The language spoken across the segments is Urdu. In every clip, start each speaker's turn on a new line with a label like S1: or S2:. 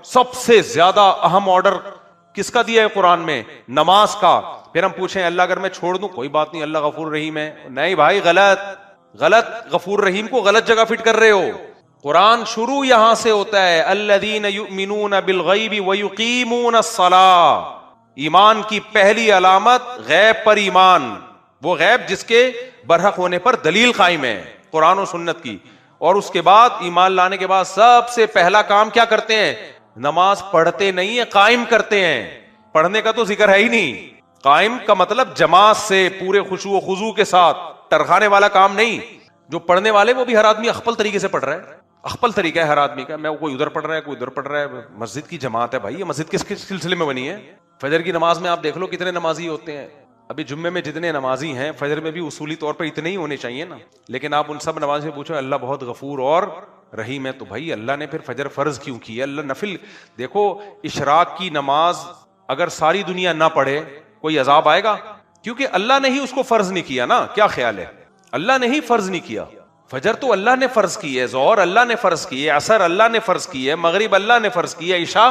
S1: سب سے زیادہ اہم آرڈر کس کا دیا ہے قرآن میں؟ نماز کا. پھر ہم پوچھیں اللہ اگر میں چھوڑ دوں کوئی بات نہیں, اللہ غفور رحیم ہے. نہیں بھائی, غلط. غفور رحیم کو غلط جگہ فٹ کر رہے ہو. قرآن شروع یہاں سے ہوتا ہے, الذین یؤمنون بالغیب ویقیمون الصلاۃ. ایمان کی پہلی علامت غیب پر ایمان, وہ غیب جس کے برحق ہونے پر دلیل قائم ہے قرآن و سنت کی. اور اس کے بعد ایمان لانے کے بعد سب سے پہلا کام کیا کرتے ہیں؟ نماز پڑھتے نہیں ہیں, قائم کرتے ہیں. پڑھنے کا تو ذکر ہے ہی نہیں. قائم کا مطلب جماعت سے پورے خشوع و خضوع کے ساتھ, ٹرخانے والا کام نہیں. جو پڑھنے والے وہ بھی ہر آدمی اخپل طریقے سے پڑھ رہا ہے, اخپل طریقہ ہے ہر آدمی کا. میں کوئی ادھر پڑھ رہا ہے, کوئی ادھر پڑھ رہا ہے. مسجد کی جماعت ہے بھائی, یہ مسجد کس سلسلے میں بنی ہے؟ فجر کی نماز میں آپ دیکھ لو کتنے نمازی ہوتے ہیں. ابھی جمعے میں جتنے نمازی ہیں, فجر میں بھی اصولی طور پر اتنے ہی ہونے چاہیے نا. لیکن آپ ان سب نمازی سے پوچھو اللہ بہت غفور اور رحیم ہے, تو بھائی اللہ نے پھر فجر فرض کیوں کی ہے؟ اللہ نفل. دیکھو اشراق کی نماز اگر ساری دنیا نہ پڑھے کوئی عذاب آئے گا؟ کیونکہ اللہ نے ہی اس کو فرض نہیں کیا نا. کیا خیال ہے؟ اللہ نے ہی فرض نہیں کیا. فجر تو اللہ نے فرض کی ہے, ظہر اللہ نے فرض کی ہے, عصر اللہ نے فرض کی ہے, مغرب اللہ نے فرض کی ہے, عشاء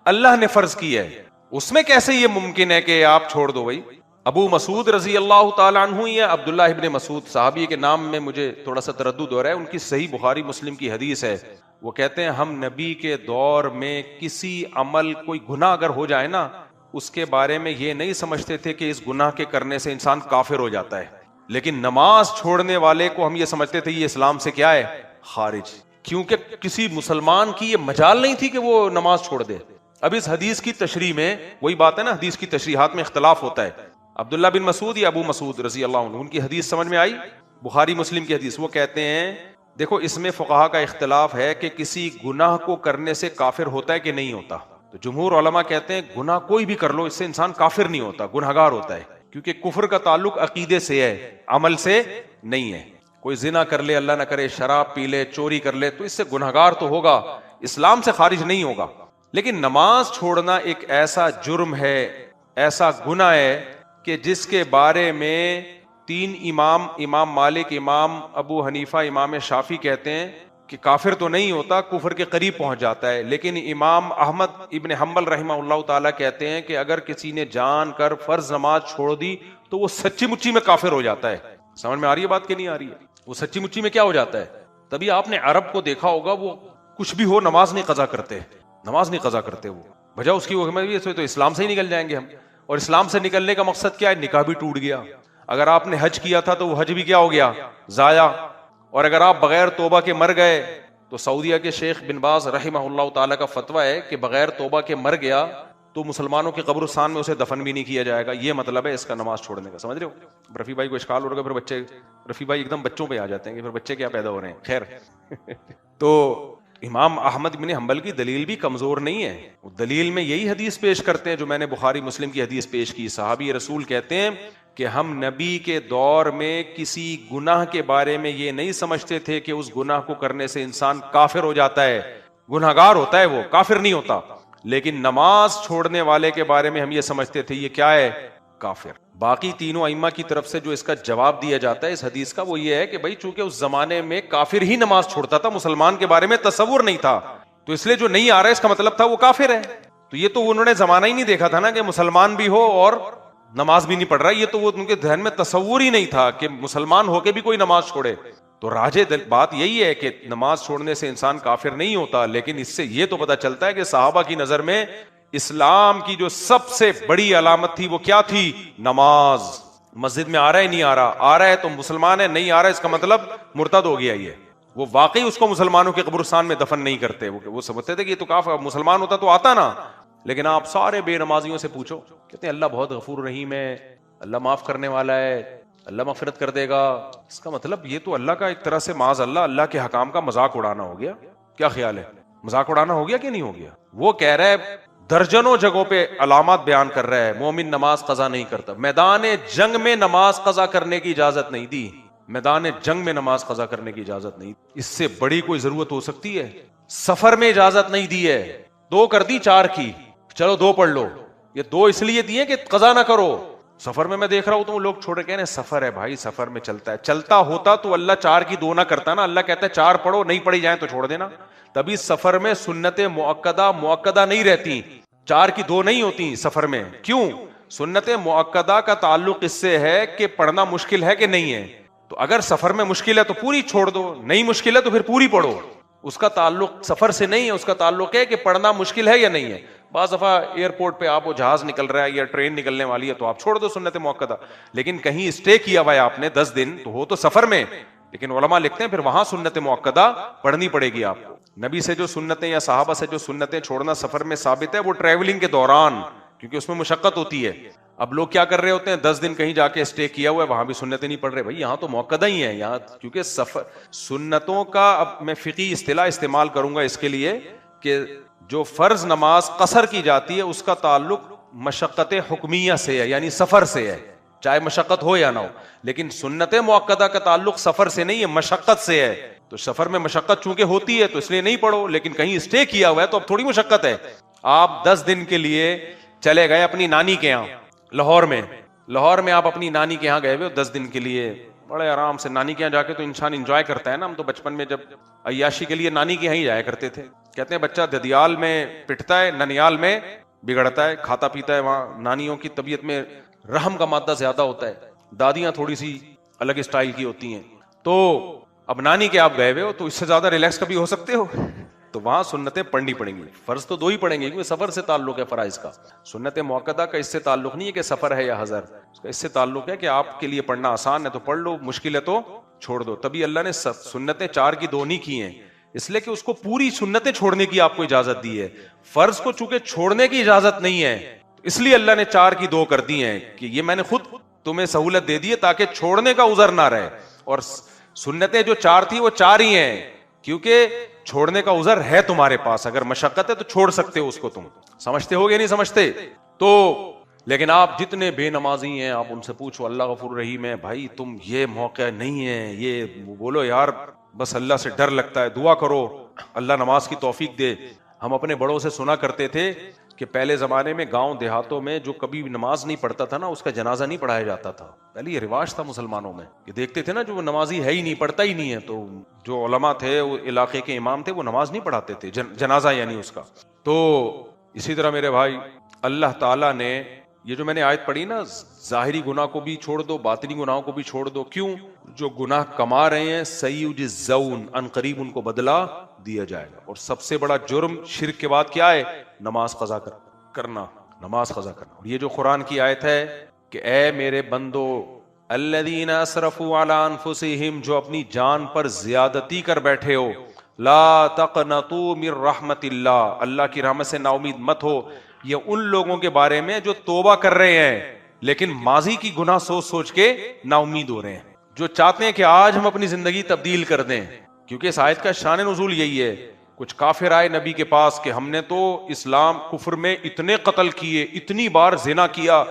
S1: اللہ نے فرض کی ہے. اس میں کیسے یہ ممکن ہے کہ آپ چھوڑ دو بھائی؟ ابو مسعود رضی اللہ تعالیٰ عنہ یا عبداللہ ابن مسعود صحابی کے نام میں مجھے تھوڑا سا تردد ہو رہا ہے, ان کی صحیح بخاری مسلم کی حدیث ہے. وہ کہتے ہیں ہم نبی کے دور میں کسی عمل کوئی گناہ اگر ہو جائے نا, اس کے بارے میں یہ نہیں سمجھتے تھے کہ اس گناہ کے کرنے سے انسان کافر ہو جاتا ہے. لیکن نماز چھوڑنے والے کو ہم یہ سمجھتے تھے یہ اسلام سے کیا ہے؟ خارج. کیونکہ کسی مسلمان کی یہ مجال نہیں تھی کہ وہ نماز چھوڑ دے. اب اس حدیث کی تشریح میں وہی بات ہے نا, حدیث کی تشریحات میں اختلاف ہوتا ہے. عبداللہ بن مسعود یا ابو مسعود رضی اللہ عنہ, ان کی حدیث سمجھ میں آئی؟ بخاری مسلم کی حدیث. وہ کہتے ہیں دیکھو اس میں فقہا کا اختلاف ہے کہ کسی گناہ کو کرنے سے کافر ہوتا ہے کہ نہیں ہوتا. تو جمہور علماء کہتے ہیں گناہ کوئی بھی کر لو اس سے انسان کافر نہیں ہوتا, گنہگار ہوتا ہے. کیونکہ کفر کا تعلق عقیدے سے ہے, عمل سے نہیں ہے. کوئی زنا کر لے, اللہ نہ کرے, شراب پی لے, چوری کر لے, تو اس سے گنہگار تو ہوگا, اسلام سے خارج نہیں ہوگا. لیکن نماز چھوڑنا ایک ایسا جرم ہے, ایسا گناہ ہے کہ جس کے بارے میں تین امام مالک, امام ابو حنیفہ, امام شافعی کہتے ہیں کہ کافر تو نہیں ہوتا, کفر کے قریب پہنچ جاتا ہے. لیکن امام احمد ابن حنبل رحمہ اللہ تعالیٰ کہتے ہیں کہ اگر کسی نے جان کر فرض نماز چھوڑ دی تو وہ سچی مچی میں کافر ہو جاتا ہے. سمجھ میں آ رہی ہے بات کہ نہیں آ رہی ہے؟ وہ سچی مچی میں کیا ہو جاتا ہے؟ تبھی آپ نے عرب کو دیکھا ہوگا, وہ کچھ بھی ہو نماز نہیں قضا کرتے, نماز نہیں قضا کرتے. وہ وجہ اس کی وہ تو اسلام سے ہی نکل جائیں گے ہم. اور اسلام سے نکلنے کا مقصد کیا ہے؟ نکاح بھی ٹوٹ گیا. اگر آپ نے حج کیا تھا تو وہ حج بھی کیا ہو گیا؟ ضائع. اور اگر آپ بغیر توبہ کے مر گئے تو سعودیہ کے شیخ بن باز رحمہ اللہ تعالیٰ کا فتویٰ ہے کہ بغیر توبہ کے مر گیا تو مسلمانوں کے قبرستان میں اسے دفن بھی نہیں کیا جائے گا. یہ مطلب ہے اس کا نماز چھوڑنے کا. سمجھ رہے ہو؟ رفیع بھائی کو اشکال ہو رہا ہے, پھر بچے رفیع بھائی ایک دم بچوں پہ آ جاتے ہیں کہ پھر بچے کیا پیدا ہو رہے ہیں. خیر تو امام احمد بن حنبل کی دلیل بھی کمزور نہیں ہے. دلیل میں یہی حدیث پیش کرتے ہیں جو میں نے بخاری مسلم کی حدیث پیش کی. صحابی رسول کہتے ہیں کہ ہم نبی کے دور میں کسی گناہ کے بارے میں یہ نہیں سمجھتے تھے کہ اس گناہ کو کرنے سے انسان کافر ہو جاتا ہے, گنہگار ہوتا ہے, وہ کافر نہیں ہوتا. لیکن نماز چھوڑنے والے کے بارے میں ہم یہ سمجھتے تھے یہ کیا ہے؟ کافر. باقی تینوں ائمہ کی طرف سے جو اس کا جواب دیا جاتا ہے اس حدیث کا وہ یہ ہے کہ بھائی چونکہ اس زمانے میں کافر ہی نماز چھوڑتا تھا, مسلمان کے بارے میں تصور نہیں تھا, تو اس لیے جو نہیں آ رہا ہے اس کا مطلب تھا وہ کافر ہے. تو یہ تو انہوں نے زمانہ ہی نہیں دیکھا تھا نا کہ مسلمان بھی ہو اور نماز بھی نہیں پڑھ رہا. یہ تو وہ ان کے ذہن میں تصور ہی نہیں تھا کہ مسلمان ہو کے بھی کوئی نماز چھوڑے. تو راجح بات یہی ہے کہ نماز چھوڑنے سے انسان کافر نہیں ہوتا. لیکن اس سے یہ تو پتہ چلتا ہے کہ صحابہ کی نظر میں اسلام کی جو سب سے بڑی علامت تھی وہ کیا تھی؟ نماز. مسجد میں آ رہا ہے نہیں آ رہا, آ رہا ہے تو مسلمان ہے, نہیں آ رہا ہے اس کا مطلب مرتد ہو گیا. یہ وہ واقعی اس کو مسلمانوں کے قبرستان میں دفن نہیں کرتے. وہ سمجھتے تھے کہ یہ تو کافر, مسلمان ہوتا تو آتا نا. لیکن آپ سارے بے نمازیوں سے پوچھو, کہتے ہیں اللہ بہت غفور رحیم ہے, اللہ معاف کرنے والا ہے, اللہ مغفرت کر دے گا. اس کا مطلب یہ تو اللہ کا ایک طرح سے معاذ اللہ کے حکام کا مذاق اڑانا ہو گیا. کیا خیال ہے؟ مذاق اڑانا ہو گیا کہ نہیں ہو گیا؟ وہ کہہ رہا ہے درجنوں جگہوں پہ علامات بیان کر رہا ہے مومن نماز قضا نہیں کرتا. میدان جنگ میں نماز قضا کرنے کی اجازت نہیں دی, میدان جنگ میں نماز قضا کرنے کی اجازت نہیں. اس سے بڑی کوئی ضرورت ہو سکتی ہے؟ سفر میں اجازت نہیں دی ہے, 2 کر دی 4 کی, چلو 2 پڑھ لو. یہ 2 اس لیے دیے کہ قضا نہ کرو. سفر میں دیکھ رہا ہوں تو لوگ چھوڑے کہنے سفر ہے بھائی, سفر میں چلتا ہے. چلتا ہوتا تو اللہ 4 کی 2 نہ کرتا نا. اللہ کہتا ہے 4 پڑھو, نہیں پڑھی جائیں تو چھوڑ دینا. تبھی سفر میں سنت مؤکدہ نہیں رہتی، 4 کی 2 نہیں ہوتی سفر میں. کیوں؟ سنت مؤکدہ کا تعلق اس سے ہے کہ پڑھنا مشکل ہے کہ نہیں ہے. تو اگر سفر میں مشکل ہے تو پوری چھوڑ دو، نہیں مشکل ہے تو پھر پوری پڑھو. اس کا تعلق سفر سے نہیں ہے، اس کا تعلق ہے کہ پڑھنا مشکل ہے یا نہیں ہے. بعض دفعہ ایئرپورٹ پہ آپ وہ جہاز نکل رہا ہے یا ٹرین نکلنے والی ہے تو آپ چھوڑ دو سنت مؤکدہ. لیکن کہیں اسٹے کیا ہوا ہے آپ نے 10 دن، تو ہو تو سفر میں، لیکن علماء لکھتے ہیں پھر وہاں سنت مؤکدہ پڑھنی پڑے گی آپ کو. نبی سے جو سنتیں یا صحابہ سے جو سنتیں چھوڑنا سفر میں ثابت ہے وہ ٹریولنگ کے دوران، کیونکہ اس میں مشقت ہوتی ہے. اب لوگ کیا کر رہے ہوتے ہیں، 10 دن کہیں جا کے اسٹے کیا ہوا ہے، وہاں بھی سنتیں نہیں پڑھ رہے. بھائی یہاں تو مؤکدہ ہی ہے یہاں، کیونکہ سفر سنتوں کا، اب میں فقہی اصطلاح استعمال کروں گا اس کے لیے کہ جو فرض نماز قصر کی جاتی ہے اس کا تعلق مشقت حکمیہ سے ہے، یعنی سفر سے ہے، چاہے مشقت ہو یا نہ ہو. لیکن سنت مؤکدہ کا تعلق سفر سے نہیں ہے، مشقت سے ہے. تو سفر میں مشقت چونکہ ہوتی ہے تو اس لیے نہیں پڑھو، لیکن کہیں اسٹے کیا ہوا ہے تو اب تھوڑی مشقت ہے. آپ 10 دن کے لیے چلے گئے اپنی نانی کے یہاں لاہور میں آپ اپنی نانی کے یہاں گئے ہوئے 10 دن کے لیے، بڑے آرام سے. نانی کے یہاں جا کے تو انسان انجوائے کرتا ہے نا. ہم تو بچپن میں جب عیاشی کے لیے نانی کے یہاں ہی جایا کرتے تھے. کہتے ہیں بچہ ددیال میں پٹتا ہے، ننیال میں بگڑتا ہے. کھاتا پیتا ہے وہاں. نانیوں کی طبیعت میں رحم کا مادہ زیادہ ہوتا ہے، دادیاں تھوڑی سی الگ اسٹائل کی ہوتی ہیں. تو اب نانی کے آپ گئے ہوئے ہو تو اس سے زیادہ ریلیکس کبھی ہو سکتے ہو؟ تو وہاں سنتیں پڑھنی پڑیں گی. فرض تو 2 ہی پڑھیں گے کیونکہ سفر سے تعلق ہے فرائض کا. سنت مؤکدہ کا اس سے تعلق نہیں ہے کہ سفر ہے یا حضر، اس کا اس سے تعلق ہے کہ آپ کے لیے پڑھنا آسان ہے تو پڑھ لو، مشکل ہے تو چھوڑ دو. تبھی اللہ نے سنتیں 4 کی 2 نہیں کی ہیں، اس لیے کہ اس کو پوری سنتیں چھوڑنے کی آپ کو اجازت دی ہے. فرض کو چونکہ چھوڑنے کی اجازت نہیں ہے اس لیے اللہ نے 4 کی 2 کر دی ہیں کہ یہ میں نے خود تمہیں سہولت دے دی ہے تاکہ چھوڑنے کا عذر نہ رہے. اور سنتیں جو 4 تھی وہ 4 ہی ہیں کیونکہ چھوڑنے کا عذر ہے تمہارے پاس. اگر مشقت ہے تو چھوڑ سکتے ہو اس کو. تم سمجھتے ہو گے نہیں سمجھتے تو. لیکن آپ جتنے بے نمازی ہیں آپ ان سے پوچھو اللہ غفور رحیم ہے، بھائی تم یہ موقع نہیں ہے، یہ بولو یار بس اللہ سے ڈر لگتا ہے، دعا کرو اللہ نماز کی توفیق دے. ہم اپنے بڑوں سے سنا کرتے تھے کہ پہلے زمانے میں گاؤں دیہاتوں میں جو کبھی نماز نہیں پڑھتا تھا نا اس کا جنازہ نہیں پڑھایا جاتا تھا. پہلے یہ رواج تھا مسلمانوں میں کہ دیکھتے تھے نا جو نمازی ہے ہی نہیں، پڑھتا ہی نہیں ہے، تو جو علماء تھے وہ علاقے کے امام تھے وہ نماز نہیں پڑھاتے تھے، جنازہ یعنی اس کا. تو اسی طرح میرے بھائی اللہ تعالیٰ نے یہ جو میں نے آیت پڑھی نا، ظاہری گناہ کو بھی چھوڑ دو، باطنی گناہوں کو بھی چھوڑ دو. کیوں؟ جو گناہ کما رہے ہیں سیجزون، ان قریب ان کو بدلہ دیا جائے گا. اور سب سے بڑا جرم شرک کے بعد کیا ہے؟ نماز قضا کرنا، نماز قضا کرنا. اور یہ جو قرآن کی آیت ہے کہ اے میرے بندو الذین اسرفوا علی انفسہم، جو اپنی جان پر زیادتی کر بیٹھے ہو، لا تقنطوا من رحمت اللہ، اللہ کی رحمت سے نا امید مت ہو. یہ ان لوگوں کے بارے میں جو توبہ کر رہے ہیں لیکن ماضی کی گناہ سوچ سوچ کے نا امید ہو رہے ہیں، جو چاہتے ہیں کہ آج ہم اپنی زندگی تبدیل کر دیں. کیونکہ اس آیت کا شان نزول یہی ہے. کچھ کافر آئے نبی کے پاس کہ ہم نے تو اسلام کفر میں اتنے قتل کیے، اتنی بار زنا کیا،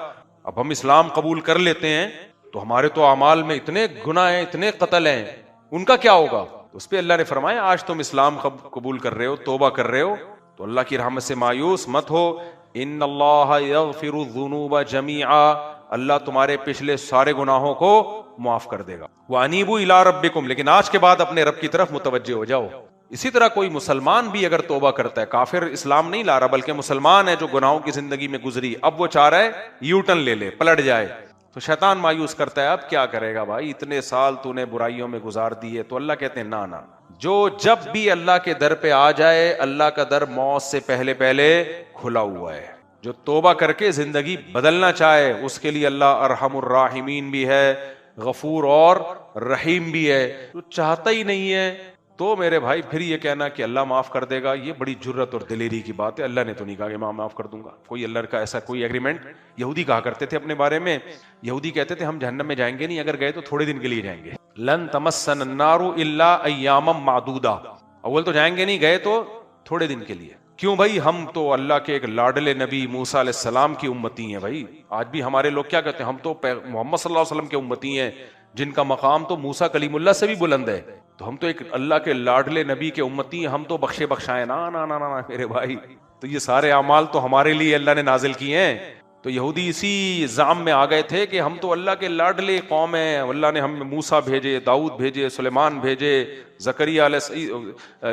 S1: اب ہم اسلام قبول کر لیتے ہیں تو ہمارے تو اعمال میں اتنے گناہ ہیں، اتنے قتل ہیں، ان کا کیا ہوگا؟ اس پہ اللہ نے فرمایا آج تم اسلام قبول کر رہے ہو، توبہ کر رہے ہو تو اللہ کی رحمت سے مایوس مت ہو. ان اللہ یغفر الذنوب جميعا، اللہ تمہارے پچھلے سارے گناہوں کو معاف کر دے گا. وانیبوا الی ربکم، لیکن آج کے بعد اپنے رب کی طرف متوجہ ہو جاؤ. اسی طرح کوئی مسلمان بھی اگر توبہ کرتا ہے، کافر اسلام نہیں لا رہا بلکہ مسلمان ہے جو گناہوں کی زندگی میں گزری، اب وہ چاہ رہا ہے یو ٹرن لے لے، پلٹ جائے، تو شیطان مایوس کرتا ہے اب کیا کرے گا بھائی، اتنے سال تو نے برائیوں میں گزار دیے. تو اللہ کہتے ہیں نا، جو جب بھی اللہ کے در پہ آ جائے، اللہ کا در موت سے پہلے کھلا ہوا ہے. جو توبہ کر کے زندگی بدلنا چاہے اس کے لیے اللہ ارحم الراحمین بھی ہے، غفور اور رحیم بھی ہے. جو چاہتا ہی نہیں ہے تو میرے بھائی پھر یہ کہنا کہ اللہ معاف کر دے گا، یہ بڑی جرت اور دلیری کی بات ہے. اللہ نے تو نہیں کہا کہ میں معاف کر دوں گا. کوئی اللہ کا ایسا کوئی ایگریمنٹ. یہودی کہا کرتے تھے اپنے بارے میں، یہودی کہتے تھے ہم جہنم میں جائیں گے نہیں، اگر گئے تو تھوڑے دن کے لیے جائیں گے. لن تمسن النار الا ایاما معدودہ، اول تو جائیں گے نہیں، گئے تو تھوڑے دن کے لیے. کیوں بھائی؟ ہم تو اللہ کے ایک لاڈلے نبی موسیٰ علیہ السلام کی امتی ہیں. بھائی آج بھی ہمارے لوگ کیا کہتے ہیں، ہم تو محمد صلی اللہ علیہ وسلم کے امتی ہیں جن کا مقام تو موسیٰ کلیم اللہ سے بھی بلند ہے. تو ہم تو ایک اللہ کے لاڈلے نبی کے امتی ہیں، ہم تو بخشے بخشائے. نا نا نا نا میرے بھائی، تو یہ سارے اعمال تو ہمارے لیے اللہ نے نازل کیے ہیں. تو یہودی اسی زعم میں آ گئے تھے کہ ہم تو اللہ کے لاڈلے قوم ہیں، اللہ نے ہمیں موسیٰ بھیجے، داؤد بھیجے، سلیمان بھیجے، زکریا علیہ،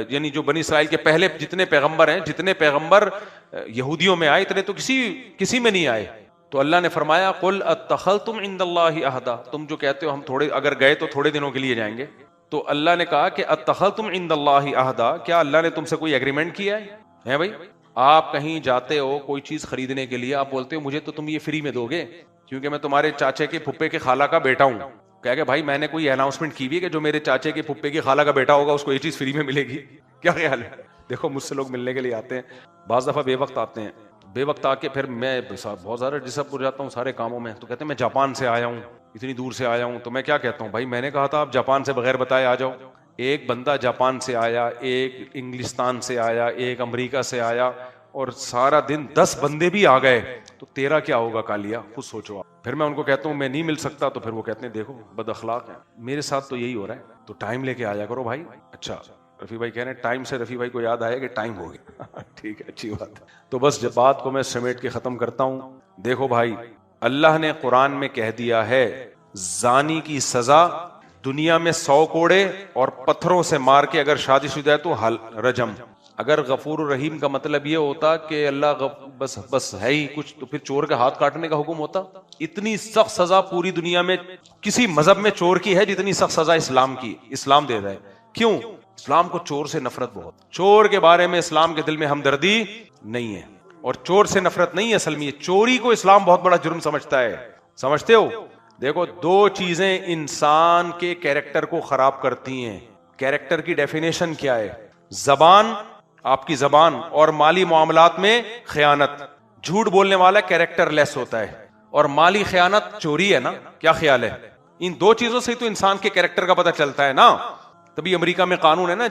S1: یعنی جو بنی اسرائیل کے پہلے جتنے پیغمبر ہیں، جتنے پیغمبر یہودیوں میں آئے اتنے تو کسی میں نہیں آئے۔ تو اللہ نے فرمایا قل اتخذتم عند اللہ عہدا، تم جو کہتے ہو ہم تھوڑے اگر گئے تو تھوڑے دنوں کے لیے جائیں گے، تو اللہ نے کہا کہ اتخذتم عند اللہ عہدا، کیا اللہ نے تم سے کوئی ایگریمنٹ کیا ہے بھائی؟ آپ کہیں جاتے ہو کوئی چیز خریدنے کے لیے، آپ بولتے ہو مجھے تو تم یہ فری میں دو گے کیونکہ میں تمہارے چاچے کے پھپھے کے خالہ کا بیٹا ہوں، کہہ کہ بھائی میں نے کوئی اناؤنسمنٹ کی ہوئی ہے کہ جو میرے چاچے کے پھپھے کی خالہ کا بیٹا ہوگا اس کو یہ چیز فری میں ملے گی؟ کیا خیال ہے؟ دیکھو مجھ سے لوگ ملنے کے لیے آتے ہیں، بعض دفعہ بے وقت آتے ہیں، بے وقت آ کے پھر میں بہت زیادہ ڈسٹرب ہو جاتا ہوں سارے کاموں میں، تو کہتے ہیں میں جاپان سے آیا ہوں، اتنی دور سے آیا ہوں، تو میں کیا کہتا ہوں بھائی میں نے کہا تھا آپ جاپان سے بغیر بتائے آ جاؤ، ایک بندہ جاپان سے آیا، ایک انگلستان سے آیا، ایک امریکہ سے آیا، اور سارا دن 10 بندے بھی آ گئے تو تیرا کیا ہوگا کالیا؟ خود سوچو آپ۔ پھر میں ان کو کہتا ہوں میں نہیں مل سکتا، تو پھر وہ کہتے ہیں دیکھو بد اخلاق ہے، میرے ساتھ تو یہی ہو رہا ہے، تو ٹائم لے کے آیا کرو بھائی۔ اچھا رفیع بھائی کہہ رہے ہیں ٹائم سے، رفیع بھائی کو یاد آیا کہ ٹائم ہو گیا ٹھیک ہے اچھی بات ہے۔ تو بس جب بات کو میں سمیٹ کے ختم کرتا ہوں، دیکھو بھائی اللہ نے قرآن میں کہہ دیا ہے زانی کی سزا دنیا میں 100 کوڑے اور پتھروں سے مار کے اگر شادی شدہ ہے تو رجم۔ اگر غفور الرحیم کا مطلب یہ ہوتا کہ اللہ بس ہے ہی کچھ، تو پھر چور کا ہاتھ کاٹنے کا حکم ہوتا؟ اتنی سخت سزا پوری دنیا میں کسی مذہب میں چور کی ہے جتنی سخت سزا اسلام کی، اسلام دے رہا ہے۔ کیوں؟ اسلام کو چور سے نفرت بہت، چور کے بارے میں اسلام کے دل میں ہمدردی نہیں ہے، اور چور سے نفرت نہیں ہے، اصل میں چوری کو اسلام بہت بڑا جرم سمجھتا ہے، سمجھتے ہو؟ دیکھو 2 چیزیں انسان کے کیریکٹر کو خراب کرتی ہیں، کیریکٹر کی ڈیفینیشن کیا ہے؟ زبان، آپ کی زبان، اور مالی معاملات میں خیانت۔ جھوٹ بولنے والا کیریکٹر لیس ہوتا ہے، اور مالی خیانت چوری ہے نا، کیا خیال ہے؟ ان 2 چیزوں سے تو انسان کے کیریکٹر کا پتہ چلتا ہے نا۔ تبھی امریکہ میں قانون ہے نا،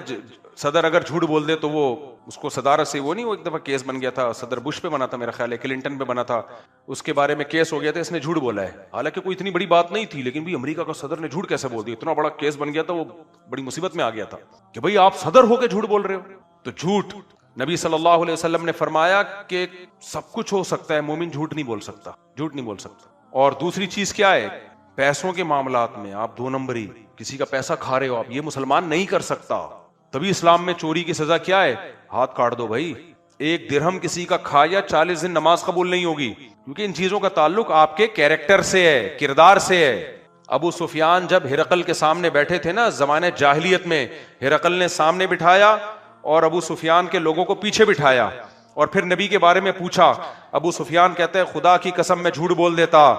S1: صدر اگر جھوٹ بول دے تو وہ اس کو صدارت سے، وہ نہیں، وہ ایک دفعہ کیس بن گیا تھا، صدر بش پہ بنا تھا میرا خیال ہے، کلنٹن پہ بنا تھا، اس کے بارے میں کیس ہو گیا تھا، اس نے جھوٹ بولا ہے، حالانکہ کوئی اتنی بڑی بات نہیں تھی، لیکن بھی امریکہ کا صدر نے جھوٹ کیسے بول دیا، اتنا بڑا کیس بن گیا تھا، وہ بڑی مصیبت میں آ گیا تھا کہ بھئی آپ صدر ہو کے جھوٹ بول رہے ہو۔ تو جھوٹ، نبی صلی اللہ علیہ وسلم نے فرمایا کہ سب کچھ ہو سکتا ہے، مومن جھوٹ نہیں بول سکتا، جھوٹ نہیں بول سکتا۔ اور دوسری چیز کیا ہے؟ پیسوں کے معاملات میں آپ 2 نمبری، کسی کا پیسہ کھا رہے ہو آپ، یہ مسلمان نہیں کر سکتا۔ تبھی اسلام میں چوری کی سزا کیا ہے؟ ہاتھ کاٹ دو بھائی۔ 1 درہم کسی کا کھایا 40 دن نماز قبول نہیں ہوگی، کیونکہ ان چیزوں کا تعلق آپ کے کیریکٹر سے ہے، کردار سے ہے۔ ابو سفیان جب ہرقل کے سامنے بیٹھے تھے نا زمانے جاہلیت میں، ہرقل نے سامنے بٹھایا اور ابو سفیان کے لوگوں کو پیچھے بٹھایا، اور پھر نبی کے بارے میں پوچھا۔ ابو سفیان کہتے ہیں خدا کی قسم میں جھوٹ بول دیتا،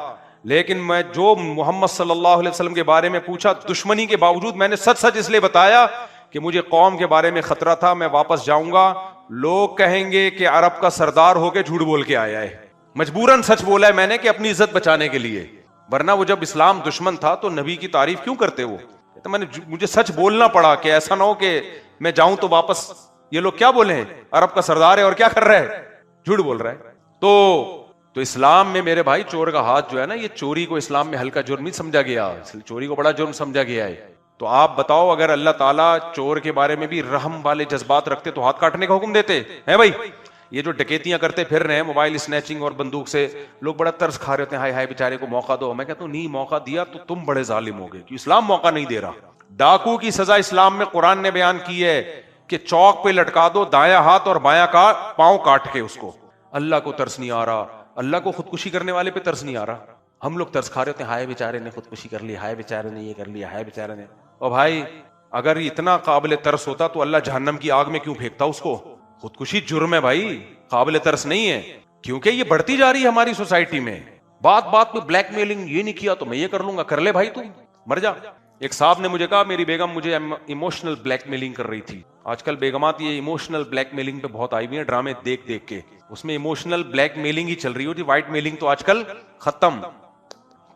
S1: لیکن میں جو محمد صلی اللہ علیہ وسلم کے بارے میں پوچھا دشمنی کے باوجود میں نے سچ سچ اس لیے بتایا کہ مجھے قوم کے بارے میں خطرہ تھا، میں واپس جاؤں گا لوگ کہیں گے کہ عرب کا سردار ہو کے جھوٹ بول کے آیا ہے، مجبوراً سچ بولا ہے میں نے کہ اپنی عزت بچانے کے لیے، ورنہ وہ جب اسلام دشمن تھا تو نبی کی تعریف کیوں کرتے وہ؟ تو میں نے مجھے سچ بولنا پڑا کہ ایسا نہ ہو کہ میں جاؤں تو واپس یہ لوگ کیا بولے ہیں عرب کا سردار ہے اور کیا کر رہا ہے، جھوٹ بول رہا ہے۔ تو اسلام میں میرے بھائی چور کا ہاتھ جو ہے نا، یہ چوری کو اسلام میں ہلکا جرم نہیں سمجھا گیا، چوری کو بڑا جرم سمجھا گیا ہے۔ تو آپ بتاؤ اگر اللہ تعالیٰ چور کے بارے میں بھی رحم والے جذبات رکھتے تو ہاتھ کاٹنے کا حکم دیتے ہیں بھائی؟ یہ جو ڈکیتیاں کرتے پھر رہے ہیں موبائل اسنیچنگ اور بندوق سے، لوگ بڑا ترس کھا رہے ہوتے ہیں، ہائے ہائے بیچارے کو موقع دو۔ میں کہتا ہوں نہیں، موقع دیا تو تم بڑے ظالم ہو گئے، کیوں اسلام موقع نہیں دے رہا۔ ڈاکو کی سزا اسلام میں قرآن نے بیان کی ہے کہ چوک پہ لٹکا دو، دایاں ہاتھ اور بایاں کا پاؤں کاٹ کے اس کو۔ اللہ کو ترس نہیں آ رہا، اللہ کو خودکشی کرنے والے پہ ترس نہیں آ رہا، ہم لوگ ترس کھا رہے ہوتے ہیں، ہائے بیچارے نے خودکشی کر لی، ہائے بیچارے نے یہ کر لیا، ہائے بیچارے نے۔ اور بھائی اگر اتنا قابل ترس ہوتا تو اللہ جہنم کی آگ میں کیوں پھینکتا اس کو؟ خودکشی جرم ہے بھائی، قابل ترس نہیں ہے، کیونکہ یہ بڑھتی جا رہی ہے ہماری سوسائٹی میں۔ بات بات میں بلیک میلنگ، یہ نہیں کیا تو میں یہ کر لوں گا، کر لے بھائی تو مر جا۔ ایک صاحب نے مجھے کہا میری بیگم مجھے ایموشنل بلیک میلنگ کر رہی تھی۔ آج کل بیگمات یہ ایموشنل بلیک میلنگ پہ بہت آئی ہوئی ہیں، ڈرامے دیکھ دیکھ کے، اس میں ایموشنل بلیک میلنگ ہی چل رہی ہوتی، وائٹ میلنگ تو آج کل ختم۔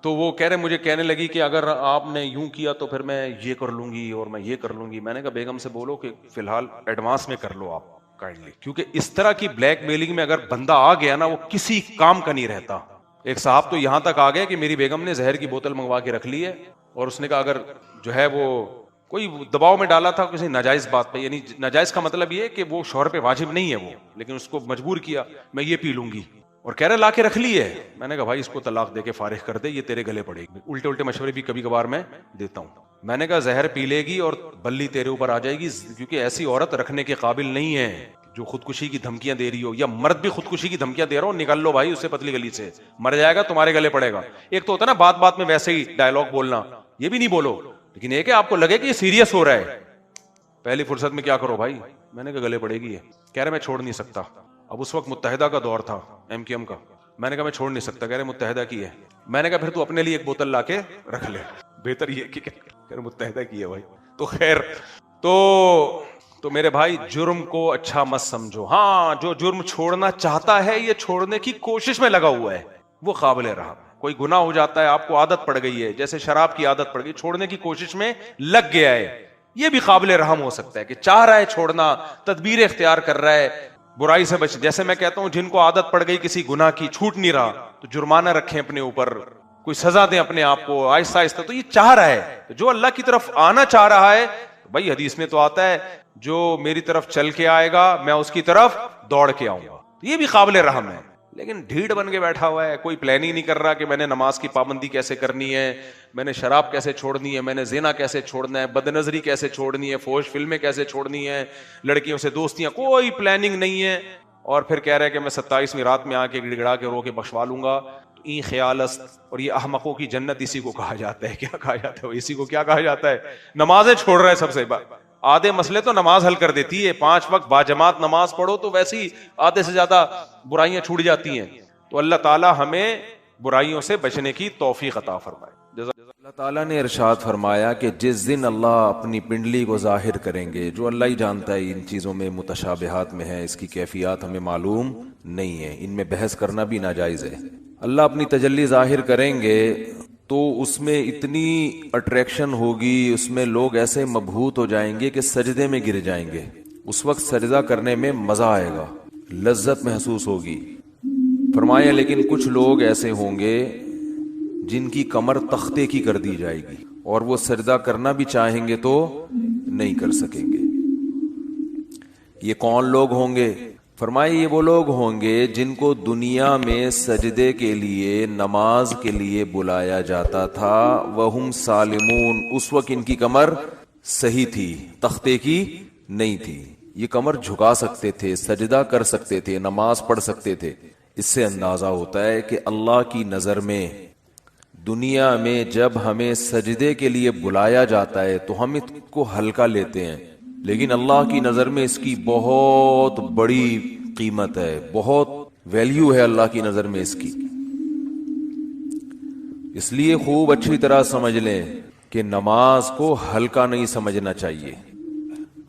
S1: تو وہ کہہ رہے مجھے کہنے لگی کہ اگر آپ نے یوں کیا تو پھر میں یہ کر لوں گی اور میں یہ کر لوں گی۔ میں نے کہا بیگم سے بولو کہ فی الحال ایڈوانس میں کر لو آپ کائنڈلی، کیونکہ اس طرح کی بلیک میلنگ میں اگر بندہ آ گیا نا وہ کسی کام کا نہیں رہتا۔ ایک صاحب تو یہاں تک آ گئے کہ میری بیگم نے زہر کی بوتل منگوا کے رکھ لی ہے، اور اس نے کہا اگر جو ہے وہ کوئی دباؤ میں ڈالا تھا کسی ناجائز بات پہ، یعنی ناجائز کا مطلب یہ کہ وہ شوہر پہ واجب نہیں ہے وہ، لیکن اس کو مجبور کیا میں یہ پی لوں گی، اور کہہ رہے لا کے رکھ لی ہے. میں نے کہا بھائی اس کو طلاق دے کے فارغ کر دے, یہ تیرے گلے پڑے گی. الٹے الٹے مشورے بھی کبھی کبھار میں دیتا ہوں. میں نے کہا زہر پی لے گی اور بلی تیرے اوپر آ جائے گی, کیونکہ ایسی عورت رکھنے کے قابل نہیں ہے جو خودکشی کی دھمکیاں دے رہی ہو, یا مرد بھی خودکشی کی دھمکیاں دے رہا ہو, نکل لو بھائی اس سے پتلی گلی سے, مر جائے گا تمہارے گلے پڑے گا. ایک تو ہوتا ہے نا بات بات میں ویسے ہی ڈائلگ بولنا, یہ بھی نہیں بولو, لیکن ایک ہے آپ کو لگے کہ یہ سیریس ہو رہا ہے, پہلی فرصت میں کیا کرو بھائی. میں نے کہا گلے پڑے گی. کہہ رہے میں چھوڑ نہیں سکتا. اب اس وقت متحدہ کا دور تھا, MQM کا. میں نے کہا میں چھوڑ نہیں سکتا. کہہ رہے متحدہ کی ہے. میں نے کہا پھر تو اپنے لیے ایک بوتل لا کے رکھ لے, بہتر یہ کہ کہہ رہے متحدہ کی ہے بھائی. تو خیر, تو میرے بھائی جرم کو اچھا مت سمجھو. ہاں جو جرم چھوڑنا چاہتا ہے, یہ چھوڑنے کی کوشش میں لگا ہوا ہے, وہ قابل رحم. کوئی گناہ ہو جاتا ہے, آپ کو عادت پڑ گئی ہے, جیسے شراب کی عادت پڑ گئی, چھوڑنے کی کوشش میں لگ گیا ہے, یہ بھی قابل رحم ہو سکتا ہے کہ چاہ رہا ہے چھوڑنا, تدبیر اختیار کر رہا ہے برائی سے بچ. جیسے میں کہتا ہوں جن کو عادت پڑ گئی کسی گناہ کی, چھوٹ نہیں رہا, تو جرمانہ رکھیں اپنے اوپر, کوئی سزا دیں اپنے آپ کو آہستہ آہستہ. تو یہ چاہ رہا ہے, جو اللہ کی طرف آنا چاہ رہا ہے, بھائی حدیث میں تو آتا ہے جو میری طرف چل کے آئے گا میں اس کی طرف دوڑ کے آؤں گا, یہ بھی قابل رحم ہے. لیکن ڈھیڑ بن کے بیٹھا ہوا ہے, کوئی پلاننگ نہیں کر رہا کہ میں نے نماز کی پابندی کیسے کرنی ہے, میں نے شراب کیسے چھوڑنی ہے, میں نے زنا کیسے چھوڑنا ہے, بد نظری کیسے چھوڑنی ہے, فحش فلمیں کیسے چھوڑنی ہے, لڑکیوں سے دوستیاں, کوئی پلاننگ نہیں ہے. اور پھر کہہ رہے کہ میں 27ویں رات میں آ کے گڑگڑا کے رو کے بخشوا لوں گا. این خیال است, اور یہ احمقوں کی جنت اسی کو کہا جاتا ہے. کیا کہا جاتا ہے, اسی کو کیا کہا جاتا ہے, نمازیں چھوڑ رہا ہے. سب سے آدھے مسئلے تو نماز حل کر دیتی ہے, 5 وقت باجماعت نماز پڑھو تو ویسی آدھے سے زیادہ برائیاں چھوٹ جاتی ہیں. تو اللہ تعالی ہمیں برائیوں سے بچنے کی توفیق عطا فرمائے.
S2: اللہ تعالیٰ نے ارشاد فرمایا کہ جس دن اللہ اپنی پنڈلی کو ظاہر کریں گے, جو اللہ ہی جانتا ہے ان چیزوں میں متشابہات میں ہے, اس کی کیفیات ہمیں معلوم نہیں ہے, ان میں بحث کرنا بھی ناجائز ہے. اللہ اپنی تجلی ظاہر کریں گے تو اس میں اتنی اٹریکشن ہوگی, اس میں لوگ ایسے مبہوت ہو جائیں گے کہ سجدے میں گر جائیں گے. اس وقت سجدہ کرنے میں مزہ آئے گا, لذت محسوس ہوگی. فرمایا لیکن کچھ لوگ ایسے ہوں گے جن کی کمر تختے کی کر دی جائے گی, اور وہ سجدہ کرنا بھی چاہیں گے تو نہیں کر سکیں گے. یہ کون لوگ ہوں گے؟ فرمائے یہ وہ لوگ ہوں گے جن کو دنیا میں سجدے کے لیے, نماز کے لیے بلایا جاتا تھا, وہم سالمون, اس وقت ان کی کمر صحیح تھی, تختے کی نہیں تھی. یہ کمر جھکا سکتے تھے, سجدہ کر سکتے تھے, نماز پڑھ سکتے تھے. اس سے اندازہ ہوتا ہے کہ اللہ کی نظر میں دنیا میں جب ہمیں سجدے کے لیے بلایا جاتا ہے تو ہم اس کو ہلکا لیتے ہیں, لیکن اللہ کی نظر میں اس کی بہت بڑی قیمت ہے, بہت ویلیو ہے اللہ کی نظر میں اس کی. اس لیے خوب اچھی طرح سمجھ لیں کہ نماز کو ہلکا نہیں سمجھنا چاہیے.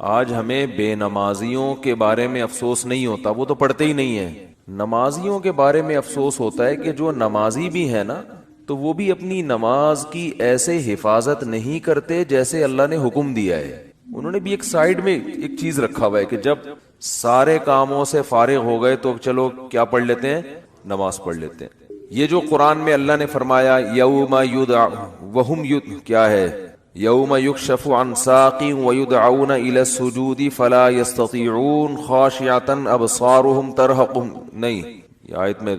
S2: آج ہمیں بے نمازیوں کے بارے میں افسوس نہیں ہوتا, وہ تو پڑھتے ہی نہیں ہیں. نمازیوں کے بارے میں افسوس ہوتا ہے کہ جو نمازی بھی ہے نا, تو وہ بھی اپنی نماز کی ایسے حفاظت نہیں کرتے جیسے اللہ نے حکم دیا ہے. انہوں نے بھی ایک سائیڈ میں ایک چیز رکھا ہوا ہے کہ جب سارے کاموں سے فارغ ہو گئے تو چلو کیا پڑھ لیتے ہیں, نماز پڑھ لیتے ہیں. یہ جو قرآن میں اللہ نے فرمایا یوم وہم کیا ہے, یوم یکشف عن ساق ویدعون الی السجود فلا یستطیعون خاشعۃ ابصارهم ترہقهم, نہیں یہ آیت میں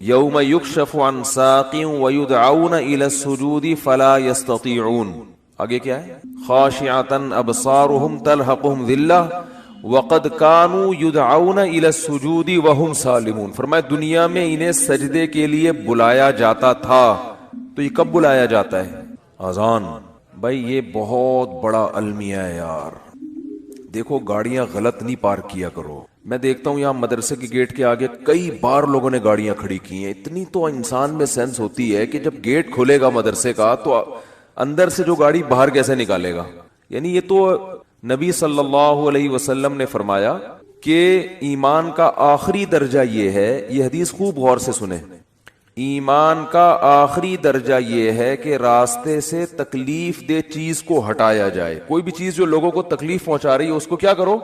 S2: یوم یکشف عن ساق ویدعون الی السجود فلا یستطیعون, آگے کیا ہے, خاشعۃ ابصارهم ترہقهم ذلہ وقد كانوا يدعون الى السجود وهم سالمون. فرمایا دنیا میں انہیں سجدے کے لیے بلایا جاتا تھا, تو یہ کب بلایا جاتا ہے؟ اذان. بھائی یہ بہت بڑا المیہ ہے یار. دیکھو گاڑیاں غلط نہیں پارک کیا کرو. میں دیکھتا ہوں یہاں مدرسے کے گیٹ کے آگے کئی بار لوگوں نے گاڑیاں کھڑی کی ہیں. اتنی تو انسان میں سینس ہوتی ہے کہ جب گیٹ کھلے گا مدرسے کا تو اندر سے جو گاڑی باہر کیسے نکالے گا. یعنی یہ تو نبی صلی اللہ علیہ وسلم نے فرمایا کہ ایمان کا آخری درجہ یہ ہے, یہ حدیث خوب غور سے سنیں, ایمان کا آخری درجہ یہ ہے کہ راستے سے تکلیف دہ چیز کو ہٹایا جائے. کوئی بھی چیز جو لوگوں کو تکلیف پہنچا رہی ہے اس کو کیا کرو,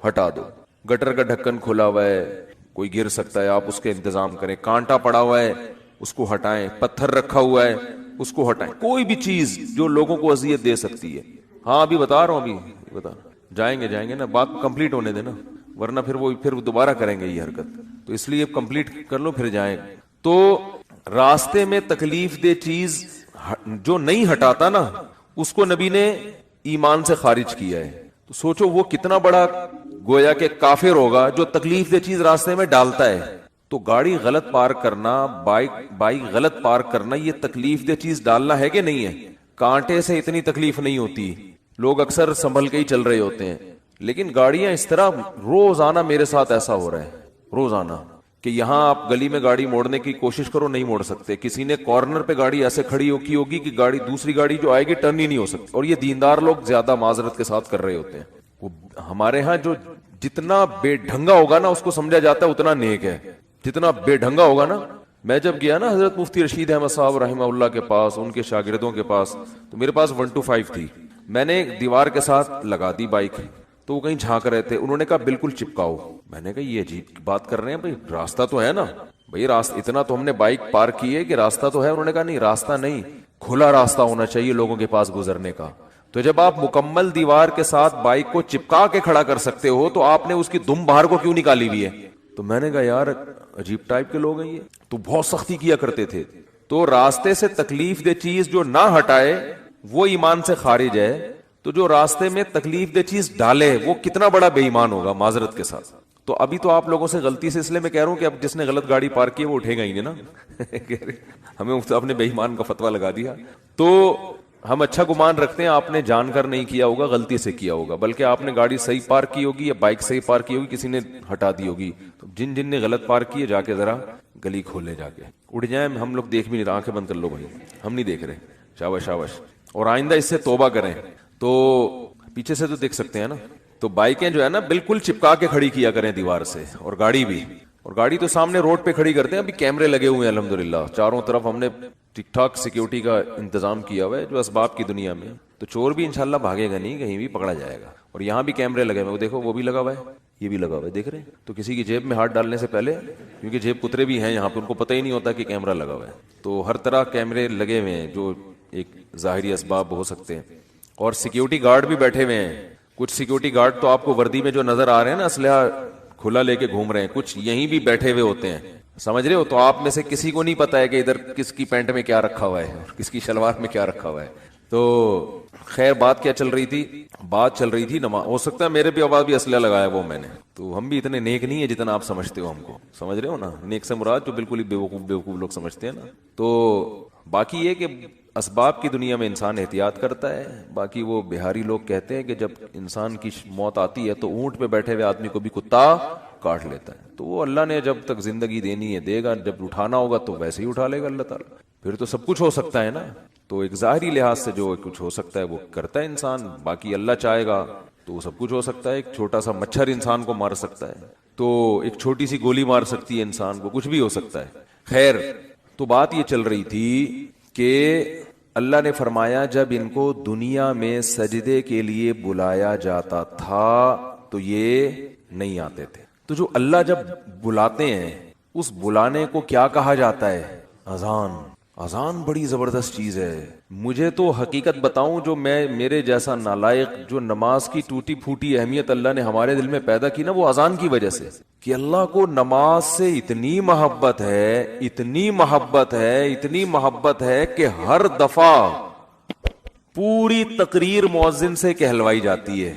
S2: ہٹا دو. گٹر کا ڈھکن کھلا ہوا ہے, کوئی گر سکتا ہے, آپ اس کے انتظام کریں. کانٹا پڑا ہوا ہے اس کو ہٹائیں, پتھر رکھا ہوا ہے اس کو ہٹائیں. کوئی بھی چیز جو لوگوں کو اذیت دے سکتی ہے. ہاں ابھی بتا رہا ہوں, ابھی بتا جائیں گے نا, بات کمپلیٹ ہونے دینا, ورنہ پھر وہ دوبارہ کریں گے یہ حرکت. تو اس لیے کمپلیٹ کر لو پھر جائیں. تو راستے میں تکلیف دہ چیز جو نہیں ہٹاتا نا اس کو نبی نے ایمان سے خارج کیا ہے. تو سوچو وہ کتنا بڑا گویا کہ کافر ہوگا جو تکلیف دہ چیز راستے میں ڈالتا ہے. تو گاڑی غلط پارک کرنا, بائک غلط پارک کرنا, یہ تکلیف دہ چیز ڈالنا ہے کہ نہیں ہے؟ کانٹے سے اتنی تکلیف نہیں ہوتی, لوگ اکثر سنبھل کے ہی چل رہے ہوتے ہیں, لیکن گاڑیاں اس طرح روزانہ میرے ساتھ ایسا ہو رہا ہے روزانہ کہ یہاں آپ گلی میں گاڑی موڑنے کی کوشش کرو نہیں موڑ سکتے. کسی نے کارنر پہ گاڑی ایسے کھڑی کی ہوگی کہ گاڑی دوسری گاڑی جو آئے گی ٹرن ہی نہیں ہو سکتی. اور یہ دیندار لوگ زیادہ معذرت کے ساتھ کر رہے ہوتے ہیں. وہ ہمارے ہاں جو جتنا بے ڈھنگا ہوگا نا اس کو سمجھا جاتا ہے اتنا نیک ہے, جتنا بے ڈھنگا ہوگا نا. میں جب گیا نا حضرت مفتی رشید احمد صاحب رحمہ اللہ کے پاس, ان کے شاگردوں کے پاس, تو میرے پاس 125 تھی. میں نے دیوار کے ساتھ لگا دی بائک, تو وہ کہیں جھانک رہے تھے. انہوں نے کہا بالکل چپکاؤ. میں نے کہا یہ عجیب بات کر رہے ہیں بھائی, راستہ تو ہے نا بھائی, راستہ اتنا تو ہم نے بائک پارک کی ہے کہ راستہ تو ہے. انہوں نے کہا نہیں راستہ نہیں, کھلا راستہ ہونا چاہیے لوگوں کے پاس گزرنے کا. تو جب آپ مکمل دیوار کے ساتھ بائک کو چپکا کے کھڑا کر سکتے ہو تو آپ نے اس کی دم باہر کو کیوں نکالی ہوئی ہے؟ تو میں نے کہا یار عجیب ٹائپ کے لوگ ہیں یہ, تو بہت سختی کیا کرتے تھے. تو راستے سے تکلیف دہ چیز جو نہ ہٹائے وہ ایمان سے خارج ہے. تو جو راستے میں تکلیف دہ چیز ڈالے وہ کتنا بڑا بے ایمان ہوگا معذرت کے ساتھ. تو ابھی تو آپ لوگوں سے غلطی سے اس لیے میں کہہ رہا ہوں کہ اب جس نے غلط گاڑی پارک کی وہ اٹھے گا ہی نہیں نا. ہمیں آپ نے بے ایمان کا فتویٰ لگا دیا. تو ہم اچھا گمان رکھتے ہیں آپ نے جان کر نہیں کیا ہوگا, غلطی سے کیا ہوگا, بلکہ آپ نے گاڑی صحیح پارک کی ہوگی یا بائک صحیح پارک کی ہوگی, کسی نے ہٹا دی ہوگی. تو جن جن نے غلط پارک کی ہے جا کے ذرا گلی کھولے, جا کے اڑ جائیں. ہم لوگ دیکھ بھی نہیں رہے, آنکھیں بند کر لو بھائی, ہم نہیں دیکھ رہے. شاباش شاباش. اور آئندہ اس سے توبہ کریں. تو پیچھے سے تو دیکھ سکتے ہیں نا. تو بائکیں جو ہے نا بالکل چپکا کے کھڑی کیا کریں دیوار سے, اور گاڑی بھی. اور گاڑی تو سامنے روڈ پہ کھڑی کرتے ہیں. ابھی کیمرے لگے ہوئے ہیں الحمدللہ چاروں طرف, ہم نے ٹھیک ٹھاک سیکیورٹی کا انتظام کیا ہوا ہے جو اسباب کی دنیا میں. تو چور بھی انشاءاللہ بھاگے گا نہیں, کہیں بھی پکڑا جائے گا. اور یہاں بھی کیمرے لگے ہوئے, وہ دیکھو وہ بھی لگا ہوا ہے, یہ بھی لگا ہوا ہے, دیکھ رہے ہیں. تو کسی کی جیب میں ہاتھ ڈالنے سے پہلے, کیونکہ جیب کترے بھی ہیں یہاں پہ, ان کو پتہ ہی نہیں ہوتا کہ کیمرہ لگا ہوا ہے. تو ہر طرح کیمرے لگے ہوئے ہیں جو ایک ظاہری اسباب ہو سکتے ہیں. اور سیکیورٹی گارڈ بھی بیٹھے ہوئے ہیں. کچھ سیکیورٹی گارڈ تو آپ کو وردی میں جو نظر آ رہے ہیں نا اسلحہ کھلا لے کے گھوم رہے ہیں, کچھ یہیں بھی بیٹھے ہوئے ہوتے ہیں, سمجھ رہے ہو. تو آپ میں سے کسی کو نہیں پتا ہے کہ ادھر کس کی پینٹ میں کیا رکھا ہوا ہے اور کس کی شلوار میں کیا رکھا ہوا ہے. تو خیر بات کیا چل رہی تھی؟ بات چل رہی تھی نماز. ہو سکتا ہے میرے بھی آواز بھی اسلحہ لگایا وہ میں نے. تو ہم بھی اتنے نیک نہیں ہے جتنا آپ سمجھتے ہو ہم کو, سمجھ رہے ہو نا. نیک سے مراد جو بالکل ہی بیوقوف لوگ سمجھتے ہیں نا. تو باقی یہ کہ اسباب کی دنیا میں انسان احتیاط کرتا ہے. باقی وہ بہاری لوگ کہتے ہیں کہ جب انسان کی موت آتی ہے تو اونٹ پہ بیٹھے ہوئے آدمی کو بھی کتا کاٹ لیتا ہے. تو وہ اللہ نے جب تک زندگی دینی ہے دے گا, جب اٹھانا ہوگا تو ویسے ہی اٹھا لے گا اللہ تعالیٰ. پھر تو سب کچھ ہو سکتا ہے نا. تو ایک ظاہری لحاظ سے جو کچھ ہو سکتا ہے وہ کرتا ہے انسان. باقی اللہ چاہے گا تو وہ سب کچھ ہو سکتا ہے. ایک چھوٹا سا مچھر انسان کو مار سکتا ہے, تو ایک چھوٹی سی گولی مار سکتی ہے انسان کو, کچھ بھی ہو سکتا ہے. خیر تو بات یہ چل رہی تھی کہ اللہ نے فرمایا جب ان کو دنیا میں سجدے کے لیے بلایا جاتا تھا تو یہ نہیں آتے تھے. تو جو اللہ جب بلاتے ہیں اس بلانے کو کیا کہا جاتا ہے؟ اذان. اذان بڑی زبردست چیز ہے. مجھے تو حقیقت بتاؤں, جو میرے جیسا نالائق جو نماز کی ٹوٹی پھوٹی اہمیت اللہ نے ہمارے دل میں پیدا کی نا, وہ اذان کی وجہ سے. کہ اللہ کو نماز سے اتنی محبت ہے, اتنی محبت ہے, اتنی محبت ہے کہ ہر دفعہ پوری تقریر مؤذن سے کہلوائی جاتی ہے.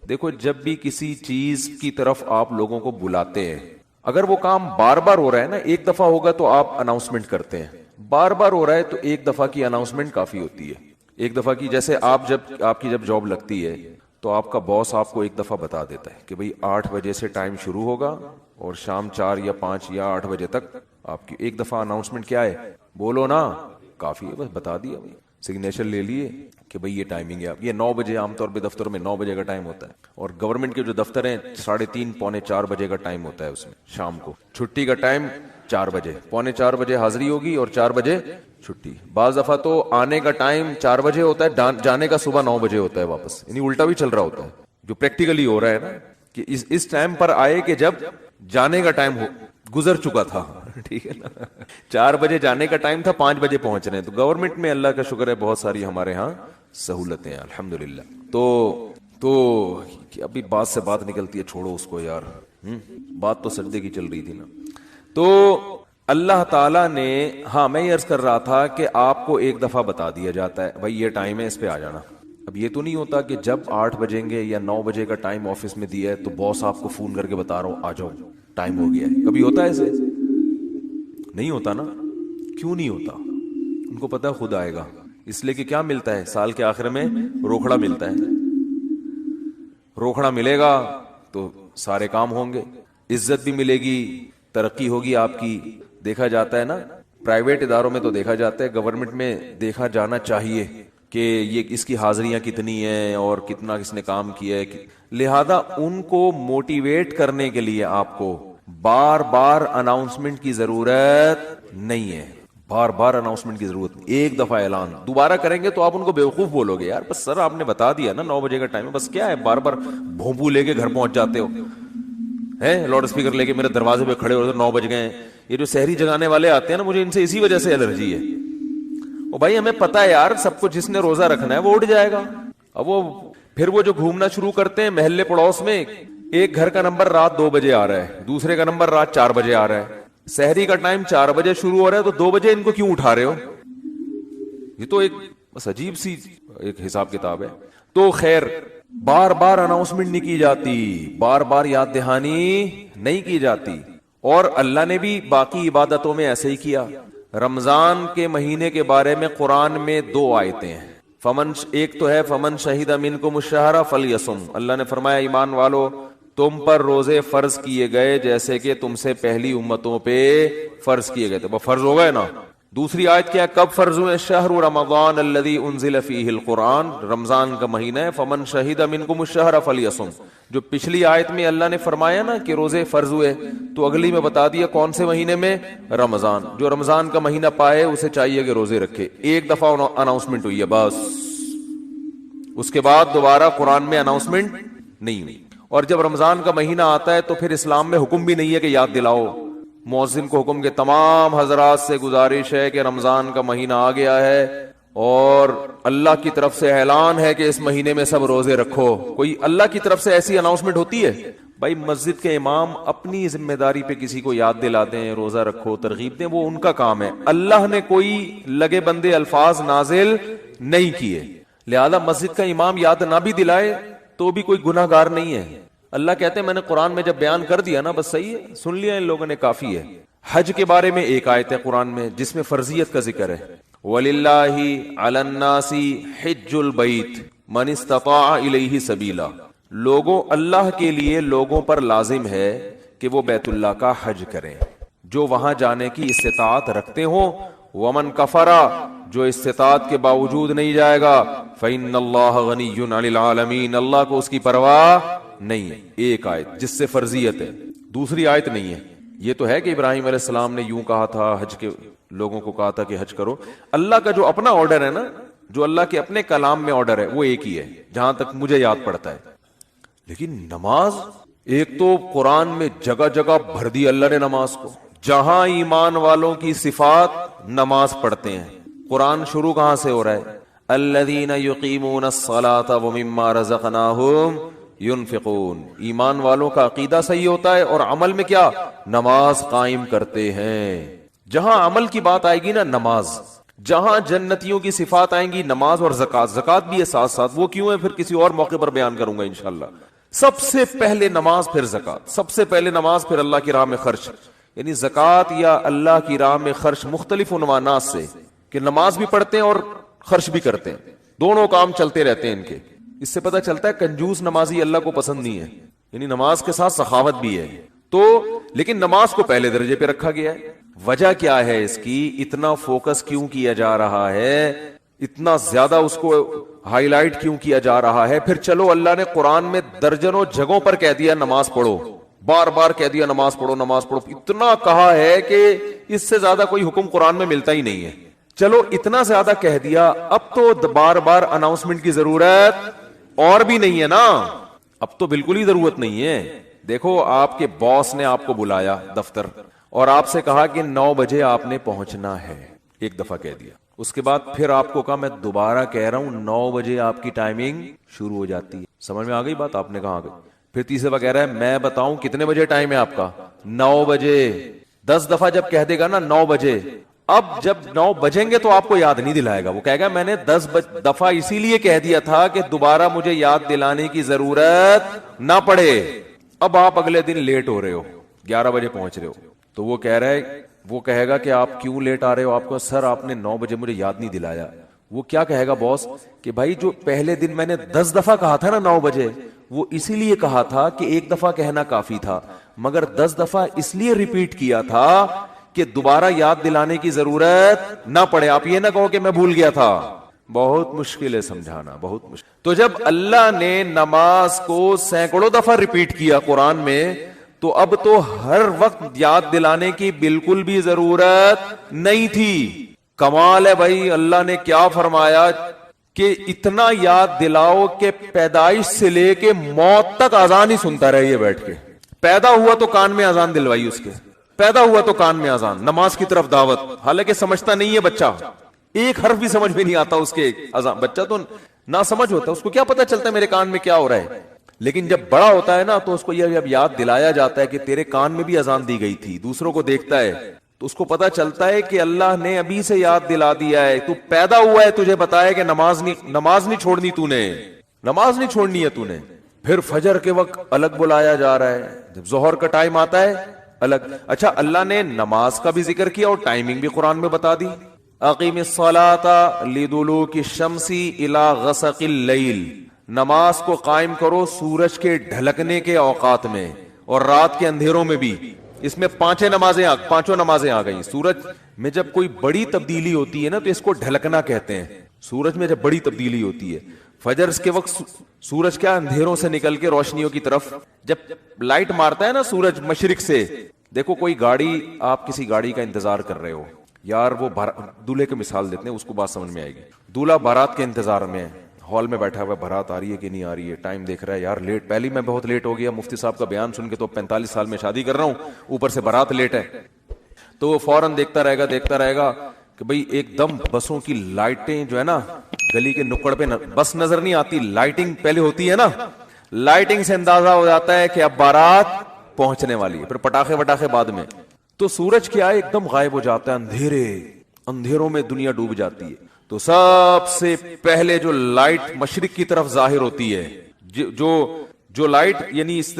S2: دیکھو جب بھی کسی چیز کی طرف آپ لوگوں کو بلاتے ہیں, اگر وہ کام بار بار ہو رہا ہے نا, ایک دفعہ ہوگا تو آپ اناؤنسمنٹ کرتے ہیں, بار بار ہو رہا ہے تو ایک دفعہ کی اناؤنسمنٹ کافی ہوتی ہے. ایک دفعہ کی, جیسے آپ کی جب جاب لگتی ہے تو آپ کا باس آپ کو ایک دفعہ بتا دیتا ہے کہ بھئی 8 بجے سے ٹائم شروع ہوگا اور شام 4 یا 5 یا 8 بجے تک آپ کی ایک دفعہ اناؤنسمنٹ کیا ہے, بولو نا, کافی ہے, بس بتا دیا بھائی, سگنیچر لے لیے کہ بھئی یہ ٹائمنگ ہے. یہ 9 بجے عام طور پہ دفتروں میں 9 بجے کا ٹائم ہوتا ہے, اور گورنمنٹ کے جو دفتر ہیں 3:30 پونے 4 بجے کا ٹائم ہوتا ہے اس میں شام کو. چھٹی کا ٹائم 4 بجے, پونے 4 بجے حاضری ہوگی اور 4 بجے چھٹی. بعض دفعہ تو آنے کا ٹائم 4 بجے ہوتا ہے, جانے کا صبح 9 بجے ہوتا ہے واپس, یعنی الٹا بھی چل رہا ہوتا ہے. جو پریکٹیکلی ہو رہا ہے نا کہ اس ٹائم پر آئے کہ جب جانے کا ٹائم گزر چکا تھا, ٹھیک ہے نا. 4 بجے جانے کا ٹائم تھا, 5 بجے پہنچ رہے ہیں. تو گورنمنٹ میں اللہ کا شکر ہے بہت ساری ہمارے ہاں سہولتیں ہیں الحمدللہ. تو ابھی بات سے بات نکلتی ہے, چھوڑو اس کو یار. بات تو سجدے کی چل رہی تھی نا. تو اللہ تعالیٰ نے, ہاں میں یہ عرض کر رہا تھا کہ آپ کو ایک دفعہ بتا دیا جاتا ہے بھائی یہ ٹائم ہے, اس پہ آ جانا. اب یہ تو نہیں ہوتا کہ جب 8 بجیں گے یا 9 بجے کا ٹائم آفس میں دیا ہے تو باس آپ کو فون کر کے بتا رہا ہوں آ جاؤ ٹائم ہو گیا ہے. کبھی ہوتا ہے ایسے؟ نہیں ہوتا نا. کیوں نہیں ہوتا؟ ان کو پتا ہے خود آئے گا. اس لیے کہ کیا ملتا ہے سال کے آخر میں؟ روکھڑا ملتا ہے. روکھڑا ملے گا تو سارے کام ہوں گے, عزت بھی ملے گی, ترقی ہوگی آپ کی. دیکھا جاتا ہے نا پرائیویٹ اداروں میں تو دیکھا جاتا ہے, گورنمنٹ میں دیکھا جانا چاہیے کہ یہ اس کی حاضریاں کتنی ہیں اور کتنا کس نے کام کیا ہے. لہذا ان کو موٹیویٹ کرنے کے لیے آپ کو بار بار اناؤنسمنٹ کی ضرورت نہیں ہے. بار بار اناؤنسمنٹ کی ضرورت نہیں. ایک دفعہ اعلان دوبارہ کریں گے تو آپ ان کو بیوقوف بولو گے, یار بس سر آپ نے بتا دیا نا 9 بجے کا ٹائم ہے, بس کیا ہے بار بار بھونپو لے کے گھر پہنچ جاتے ہو ہیں, لاؤڈ اسپیکر لے کے میرے دروازے پہ کھڑے ہو 9 بج گئے. یہ جو شہری جگانے والے آتے ہیں نا, مجھے ان سے اسی وجہ سے الرجی ہے. او بھائی ہمیں پتا ہے یار سب کو, جس نے روزہ رکھنا ہے وہ اٹھ جائے گا. اب وہ پھر وہ جو گھومنا شروع کرتے ہیں محلے پڑوس میں, ایک گھر کا نمبر رات 2 بجے آ رہا ہے, دوسرے کا نمبر رات 4 بجے آ رہا ہے. سحری کا ٹائم 4 بجے شروع ہو رہا ہے تو 2 بجے ان کو کیوں اٹھا رہے ہو؟ یہ تو ایک بس عجیب سی ایک حساب کتاب ہے. تو خیر بار بار اناؤنسمنٹ نہیں کی جاتی, بار بار یاد دہانی نہیں کی جاتی. اور اللہ نے بھی باقی عبادتوں میں ایسے ہی کیا. رمضان کے مہینے کے بارے میں قرآن میں 2 آیتیں ہیں. ایک تو ہے فمن شہید منکم الشہر فلیصم. اللہ نے فرمایا ایمان والو تم پر روزے فرض کیے گئے جیسے کہ تم سے پہلی امتوں پہ فرض کیے گئے تھے. وہ فرض ہو گئے نا. دوسری آیت کیا ہے, کب فرض ہوئے؟ شہر رمضان الذی انزل فیہ القرآن, رمضان کا مہینہ ہے. فمن شہید منکم الشہر فلیصم. جو پچھلی آیت میں اللہ نے فرمایا نا کہ روزے فرض ہوئے, تو اگلی میں بتا دیا کون سے مہینے میں؟ رمضان. جو رمضان کا مہینہ پائے اسے چاہیے کہ روزے رکھے. ایک دفعہ اناؤنسمنٹ ہوئی ہے بس, اس کے بعد دوبارہ قرآن میں اناؤنسمنٹ نہیں ہوئی. اور جب رمضان کا مہینہ آتا ہے تو پھر اسلام میں حکم بھی نہیں ہے کہ یاد دلاؤ. مؤذن کو حکم کے تمام حضرات سے گزارش ہے کہ رمضان کا مہینہ آ گیا ہے اور اللہ کی طرف سے اعلان ہے کہ اس مہینے میں سب روزے رکھو. کوئی اللہ کی طرف سے ایسی اناؤنسمنٹ ہوتی ہے؟ بھائی مسجد کے امام اپنی ذمہ داری پہ کسی کو یاد دلا دیں, روزہ رکھو, ترغیب دیں, وہ ان کا کام ہے. اللہ نے کوئی لگے بندے الفاظ نازل نہیں کیے. لہذا مسجد کا امام یاد نہ بھی دلائے تو بھی کوئی گناہ گار نہیں ہے. اللہ کہتے ہیں میں نے قرآن میں جب بیان کر دیا نا بس صحیح ہے, سن لیا ان لوگوں نے, کافی ہے. حج کے بارے میں ایک آیت ہے قرآن میں جس میں فرضیت کا ذکر ہے. وَلِلَّهِ عَلَى النَّاسِ حِجُّ الْبَيْتِ مَنِ اسْتَطَاعَ إِلَيْهِ سَبِيلًا. لوگوں, اللہ کے لیے لوگوں پر لازم ہے کہ وہ بیت اللہ کا حج کریں جو وہاں جانے کی استطاعت رکھتے ہوں. وَمَنْ كَفَرَ, جو استطاعت کے باوجود نہیں جائے گا, فَإِنَّ اللَّهَ غَنِيٌّ عَنِ الْعَالَمِينَ, اللہ کو اس کی پرواہ نہیں ہے. ایک آیت جس سے فرضیت ہے, دوسری آیت نہیں ہے. یہ تو ہے کہ ابراہیم علیہ السلام نے یوں کہا تھا, حج کے لوگوں کو کہا تھا کہ حج کرو. اللہ کا جو اپنا آرڈر ہے نا, جو اللہ کے اپنے کلام میں آرڈر ہے, وہ ایک ہی ہے جہاں تک مجھے یاد پڑتا ہے. لیکن نماز, ایک تو قرآن میں جگہ جگہ بھر دی اللہ نے نماز کو. جہاں ایمان والوں کی صفات نماز پڑھتے ہیں. قرآن شروع کہاں سے ہو رہا ہے؟ الذین یقیمون الصلاۃ ومما رزقناہم ينفقون. ایمان والوں کا عقیدہ صحیح ہوتا ہے اور عمل میں کیا؟ نماز قائم کرتے ہیں. جہاں عمل کی بات آئے گی نا نماز, جہاں جنتیوں کی صفات آئیں گی نماز اور زکات. زکات بھی ہے ساتھ ساتھ, وہ کیوں ہے پھر کسی اور موقع پر بیان کروں گا انشاءاللہ. سب سے پہلے نماز پھر زکات, سب سے پہلے نماز پھر اللہ کی راہ میں خرچ. یعنی زکات یا اللہ کی راہ میں خرچ مختلف عنوانات سے, کہ نماز بھی پڑھتے ہیں اور خرچ بھی کرتے ہیں, دونوں کام چلتے رہتے ہیں ان کے. اس سے پتہ چلتا ہے کنجوس نمازی اللہ کو پسند نہیں ہے. یعنی نماز کے ساتھ سخاوت بھی ہے تو, لیکن نماز کو پہلے درجے پہ رکھا گیا ہے. وجہ کیا ہے اس کی؟ اتنا فوکس کیوں کیا جا رہا ہے, اتنا زیادہ اس کو ہائی لائٹ کیوں کیا جا رہا ہے؟ پھر چلو اللہ نے قرآن میں درجنوں جگہوں پر کہہ دیا نماز پڑھو, بار بار کہہ دیا نماز پڑھو نماز پڑھو, اتنا کہا ہے کہ اس سے زیادہ کوئی حکم قرآن میں ملتا ہی نہیں ہے. چلو اتنا زیادہ کہہ دیا, اب تو بار بار اناؤنسمنٹ کی ضرورت اور بھی نہیں ہے نا. اب تو بالکل ہی ضرورت نہیں ہے. دیکھو آپ کے باس نے آپ کو بلایا دفتر اور آپ سے کہا کہ 9 بجے آپ نے پہنچنا ہے, ایک دفعہ کہہ دیا. اس کے بعد پھر آپ کو کہا میں دوبارہ کہہ رہا ہوں 9 بجے آپ کی ٹائمنگ شروع ہو جاتی ہے. سمجھ میں آ گئی بات؟ آپ نے کہا پھر تیسرے دفعہ کہہ رہا ہے میں بتاؤں کتنے بجے ٹائم ہے آپ کا؟ 9 بجے. 10 دفعہ جب کہہ دے گا نا 9 بجے, اب جب 9 بجیں گے تو آپ کو یاد نہیں دلائے گا. وہ کہے گا میں نے 10 دفعہ اسی لیے کہہ دیا تھا کہ دوبارہ مجھے یاد دلانے کی ضرورت نہ پڑے. اب آپ اگلے دن لیٹ ہو رہے ہو, 11 بجے پہنچ رہے ہو, تو وہ کہہ رہا ہے, وہ کہے گا کہ آپ کیوں لیٹ آ رہے ہو؟ آپ کو سر آپ نے 9 بجے مجھے یاد نہیں دلایا. وہ کیا کہے گا باس کہ بھائی جو پہلے دن میں نے 10 دفعہ کہا تھا نا 9 بجے, وہ اسی لیے کہا تھا کہ ایک دفعہ کہنا کافی تھا, مگر 10 دفعہ اس لیے ریپیٹ کیا تھا کہ دوبارہ یاد دلانے کی ضرورت نہ پڑے. آپ یہ نہ کہو کہ میں بھول گیا تھا. بہت مشکل ہے سمجھانا, بہت مشکل. تو جب اللہ نے نماز کو سینکڑوں دفعہ ریپیٹ کیا قرآن میں, تو اب تو ہر وقت یاد دلانے کی بالکل بھی ضرورت نہیں تھی. کمال ہے بھائی, اللہ نے کیا فرمایا کہ اتنا یاد دلاؤ کہ پیدائش سے لے کے موت تک اذان ہی سنتا رہے یہ بیٹھ کے. پیدا ہوا تو کان میں اذان دلوائی اس کے, پیدا ہوا تو کان میں اذان, نماز کی طرف دعوت. حالانکہ سمجھتا نہیں ہے بچہ, ایک حرف بھی سمجھ میں نہیں آتا اس کے اذان. بچہ تو نہ سمجھ ہوتا, اس کو کیا پتا چلتا ہے میرے کان میں کیا ہو رہا ہے. لیکن جب بڑا ہوتا ہے نا تو اس کو یہ جب یاد دلایا جاتا ہے کہ تیرے کان میں بھی اذان دی گئی تھی, دوسروں کو دیکھتا ہے تو اس کو پتا چلتا ہے کہ اللہ نے ابھی سے یاد دلا دیا ہے. تو پیدا ہوا ہے تجھے بتایا کہ نماز نہیں چھوڑنی, تو نے نماز نہیں چھوڑنی ہے تو نے. پھر فجر کے وقت الگ بلایا جا رہا ہے, جب ظہر کا ٹائم آتا ہے الگ. اچھا, اللہ نے نماز کا بھی ذکر کیا اور ٹائمنگ بھی قرآن میں بتا دی. اقیم الصلاۃ لدلوک الشمس الی غسق اللیل, نماز کو قائم کرو سورج کے ڈھلکنے کے اوقات میں اور رات کے اندھیروں میں بھی. اس میں پانچوں نمازیں آ گئی. سورج میں جب کوئی بڑی تبدیلی ہوتی ہے نا تو اس کو ڈھلکنا کہتے ہیں. سورج میں جب بڑی تبدیلی ہوتی ہے, فجر کے وقت سورج کیا اندھیروں سے نکل کے روشنیوں کی طرف جب لائٹ مارتا ہے نا سورج مشرق سے. دیکھو کوئی گاڑی, آپ کسی گاڑی کا انتظار کر رہے ہو یار, وہ دولہے کی مثال دیتے ہیں, اس کو بات سمجھ میں آئے گی. دولہا بارات کے انتظار میں ہال میں بیٹھا ہوا, بارات آ رہی ہے کہ نہیں آ رہی ہے, ٹائم دیکھ رہا ہے یار لیٹ, پہلی میں بہت لیٹ ہو گیا مفتی صاحب کا بیان سن کے, تو 45 سال میں شادی کر رہا ہوں, اوپر سے بارات لیٹ ہے. تو وہ فوراً دیکھتا رہے گا کہ بھئی ایک دم بسوں کی لائٹیں جو ہے نا گلی کے نکڑ پہ بس نظر نہیں آتی, لائٹنگ پہلے ہوتی ہے نا, لائٹنگ سے اندازہ ہو جاتا ہے کہ اب بارات پہنچنے والی ہے. پھر پٹاخے وٹاخے بعد میں. تو سورج کیا ایک دم غائب ہو جاتا ہے, اندھیروں میں دنیا ڈوب جاتی ہے. تو سب سے پہلے جو لائٹ مشرق کی طرف ظاہر ہوتی ہے, جو لائٹ یعنی اس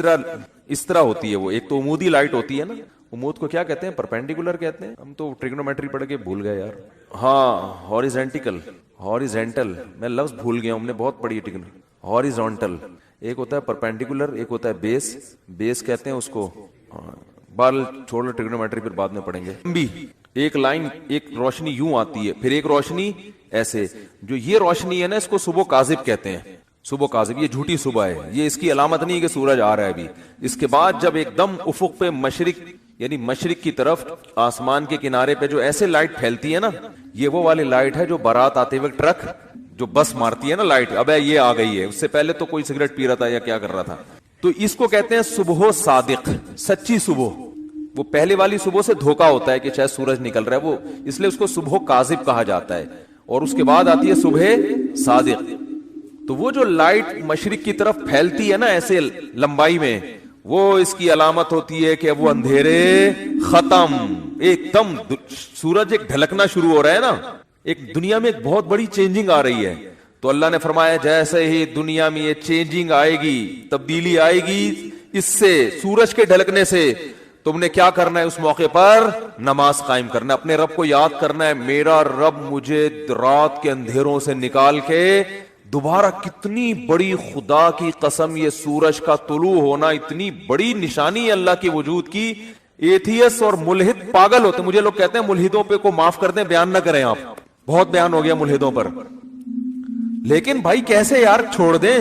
S2: طرح ہوتی ہے, وہ ایک تو عمودی لائٹ ہوتی ہے نا, عمود کو کیا کہتے ہیں؟ پرپینڈیکولر کہتے ہیں. ہم تو ٹریگنومیٹری پڑھ کے بھول گئے یار. ہاں ہاریزینٹل, میں لفظ بھول گیا ہوں, ہم نے بہت پڑھی ہے. ہاریزونٹل ایک ہوتا ہے, پرپینڈیکولر ایک ہوتا ہے بیس کہتے ہیں اس کو. بال چھوڑ, ٹریگنومیٹری پھر بعد میں پڑھیں گے. بھی ایک لائن, ایک روشنی یوں آتی ہے, پھر ایک روشنی ایسے. جو یہ روشنی ہے نا اس کو صبح کاذب کہتے ہیں. صبح کاذب, یہ جھوٹی صبح ہے, یہ اس کی علامت نہیں کہ سورج آ رہا ہے ابھی. اس کے بعد جب ایک دم افق پہ مشرق یعنی مشرق کی طرف آسمان کے کنارے پہ جو ایسے لائٹ پھیلتی ہے نا, یہ وہ والی لائٹ ہے جو بارات آتے وقت ٹرک جو بس مارتی ہے نا لائٹ, اب یہ آ گئی ہے. اس سے پہلے تو کوئی سگریٹ پی رہا تھا یا کیا کر رہا تھا. تو اس کو کہتے ہیں صبح صادق, سچی صبح. وہ پہلے والی صبح سے دھوکا ہوتا ہے کہ شاید سورج نکل رہا ہے, وہ اس لیے اس کو صبح کاذب کہا جاتا ہے. اور اس کے بعد آتی ہے صبح صادق. تو وہ جو لائٹ مشرق کی طرف پھیلتی ہے نا ایسے لمبائی میں, وہ اس کی علامت ہوتی ہے کہ وہ اندھیرے ختم, ایک دم سورج ایک ڈھلکنا شروع ہو رہا ہے نا, ایک دنیا میں ایک بہت بڑی چینجنگ آ رہی ہے. تو اللہ نے فرمایا جیسے ہی دنیا میں یہ چینجنگ آئے گی, تبدیلی آئے گی اس سے, سورج کے ڈھلکنے سے, تم نے کیا کرنا ہے اس موقع پر؟ نماز قائم کرنا ہے, اپنے رب کو یاد کرنا ہے, میرا رب مجھے رات کے اندھیروں سے نکال کے دوبارہ. کتنی بڑی خدا کی قسم, یہ سورج کا طلوع ہونا اتنی بڑی نشانی ہے اللہ کی وجود کی. ایتھیس اور ملحد پاگل ہوتے, مجھے لوگ کہتے ہیں ملحدوں پہ کو معاف کر دیں, بیان نہ کریں آپ, بہت بیان ہو گیا ملحدوں پر. لیکن بھائی کیسے یار چھوڑ دیں,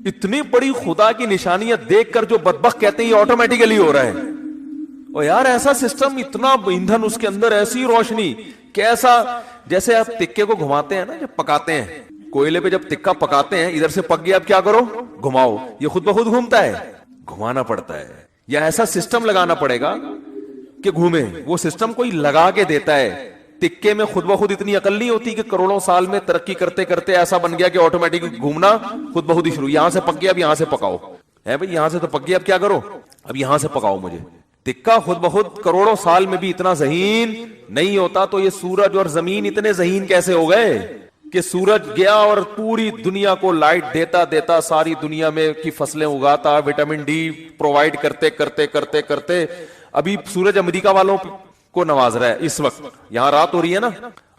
S2: اتنی بڑی خدا کی نشانیاں دیکھ کر جو بدبخت کہتے ہیں یہ آٹومیٹیکلی ہو رہا ہے. اور یار ایسا سسٹم, اتنا ایندھن اس کے اندر, ایسی روشنی, کیسا جیسے آپ تکے کو گھماتے ہیں نا جب پکاتے ہیں, کوئلے پہ جب تکا پکاتے ہیں, ادھر سے پک گیا, اب کیا کرو, گھماؤ, یہ خود بخود گھومتا ہے, گھمانا پڑتا ہے. یا ایسا سسٹم لگانا پڑے گا کہ گھومے. وہ سسٹم کوئی لگا کے دیتا ہے. تکے میں خود بخود اتنی عقل نہیں ہوتی کہ کروڑوں سال میں ترقی کرتے کرتے ایسا بن گیا کہ آٹومیٹک گھومنا خود بخود ہی شروع, یہاں سے پک گیا اب یہاں سے پکاؤ, ہے بھائی یہاں سے تو پک گیا, اب کیا کرو, اب یہاں سے پکاؤ مجھے. تکہ خود بخود کروڑوں سال میں بھی اتنا ذہین نہیں ہوتا, تو یہ سورج اور زمین اتنے ذہین کیسے ہو گئے کہ سورج گیا اور پوری دنیا کو لائٹ دیتا دیتا ساری دنیا میں کی فصلیں اگاتا, وٹامن ڈی پرووائڈ کرتے کرتے کرتے کرتے ابھی سورج امریکہ والوں کو نواز رہا ہے. اس وقت یہاں رات ہو رہی ہے نا,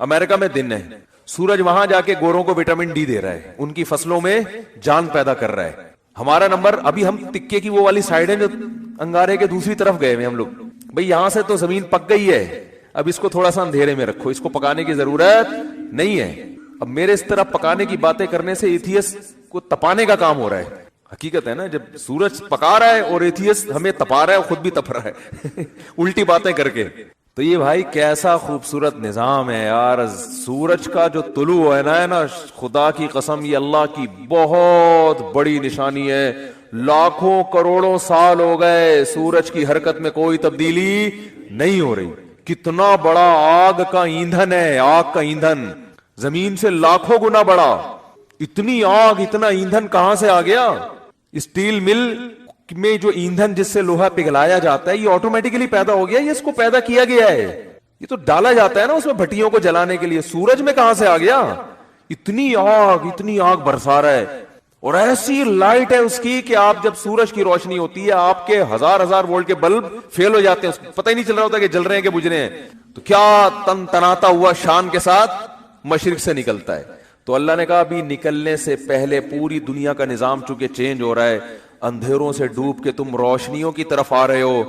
S2: امریکہ میں دن ہے, سورج وہاں جا کے گوروں کو وٹامن ڈی دے رہا ہے, ان کی فصلوں میں جان پیدا کر رہا ہے. ہمارا نمبر, ابھی ہم تکے کی وہ والی سائڈ ہے جو انگارے کے دوسری طرف گئے ہوئے ہم لوگ. بھئی یہاں سے تو زمین پک گئی ہے, اب اس کو تھوڑا سا اندھیرے میں رکھو, اس کو پکانے کی ضرورت نہیں ہے. اب میرے اس طرح پکانے کی باتیں کرنے سے ایتھیس کو تپانے کا کام ہو رہا ہے. حقیقت ہے نا, جب سورج پکا رہا ہے اور ایتھیس ہمیں تپا رہا ہے, خود بھی تپ رہا ہے الٹی باتیں کر کے. تو یہ بھائی کیسا خوبصورت نظام ہے یار. سورج کا جو طلوع ہے نا, خدا کی قسم یہ اللہ کی بہت بڑی نشانی ہے. لاکھوں کروڑوں سال ہو گئے سورج کی حرکت میں کوئی تبدیلی نہیں ہو رہی. کتنا بڑا آگ کا ایندھن ہے, آگ کا ایندھن زمین سے لاکھوں گنا بڑا. اتنی آگ اتنا ایندھن کہاں سے آ گیا؟ اسٹیل مل میں جو ایندھن جس سے لوہا پگھلایا جاتا ہے یہ آٹومیٹکلی پیدا ہو گیا, یہ اس کو پیدا کیا گیا ہے, یہ تو ڈالا جاتا ہے نا اس میں بھٹیوں کو جلانے کے لیے. سورج میں کہاں سے آ گیا؟ اتنی آگ برسا رہا ہے, اور ایسی لائٹ ہے اس کی کہ آپ جب سورج کی روشنی ہوتی ہے آپ کے ہزار وولٹ کے بلب فیل ہو جاتے ہیں, پتہ ہی نہیں چل رہا ہوتا کہ جل رہے ہیں کہ بجھ رہے ہیں. تو کیا تن تناتا ہوا شان کے ساتھ مشرق سے نکلتا ہے. تو اللہ نے کہا ابھی نکلنے سے پہلے پوری دنیا کا نظام چونکہ چینج ہو رہا ہے, اندھیروں سے ڈوب کے تم روشنیوں کی طرف آ رہے ہو,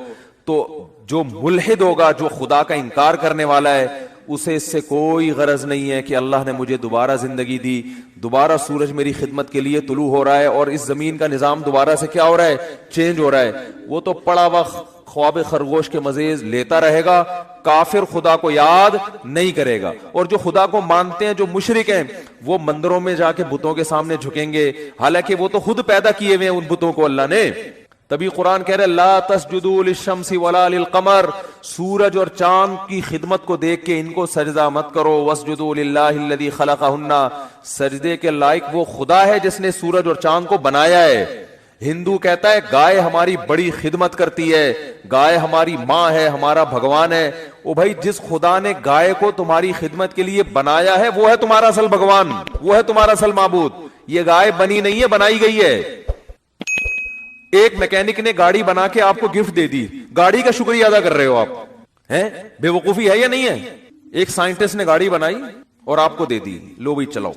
S2: تو جو ملحد ہوگا, جو خدا کا انکار کرنے والا ہے, اسے اس سے کوئی غرض نہیں ہے کہ اللہ نے مجھے دوبارہ زندگی دی, دوبارہ سورج میری خدمت کے لیے طلوع ہو رہا ہے اور اس زمین کا نظام دوبارہ سے کیا ہو رہا ہے, چینج ہو رہا ہے. وہ تو پڑا ہوا خواب خرگوش کے مزے لیتا رہے گا, کافر خدا کو یاد نہیں کرے گا. اور جو خدا کو مانتے ہیں, جو مشرک ہیں, وہ مندروں میں جا کے بتوں کے سامنے جھکیں گے, حالانکہ وہ تو خود پیدا کیے ہوئے ہیں ان بتوں کو اللہ نے. تبھی قرآن کہہ رہے لا تسجدوا للشمس ولا للقمر, سورج اور چاند کی خدمت کو دیکھ کے ان کو سجدہ مت کرو. واسجدوا للہ الذی خلقہن, سجدے کے لائق وہ خدا ہے جس نے سورج اور چاند کو بنایا ہے. ہندو کہتا ہے گائے ہماری بڑی خدمت کرتی ہے, گائے ہماری ماں ہے, ہمارا بھگوان ہے. او بھائی جس خدا نے گائے کو تمہاری خدمت کے لیے بنایا ہے وہ ہے تمہارا اصل بھگوان, وہ ہے تمہارا اصل معبود. یہ گائے بنی نہیں ہے, بنائی گئی ہے. ایک میکینک نے گاڑی بنا کے آپ کو گفٹ دے دی, گاڑی کا شکریہ ادا کر رہے ہو آپ, ہیں بے وقوفی ہے یا نہیں ہے؟ ایک سائنٹسٹ نے گاڑی بنائی اور آپ کو دے دی, لو بھائی چلاؤ.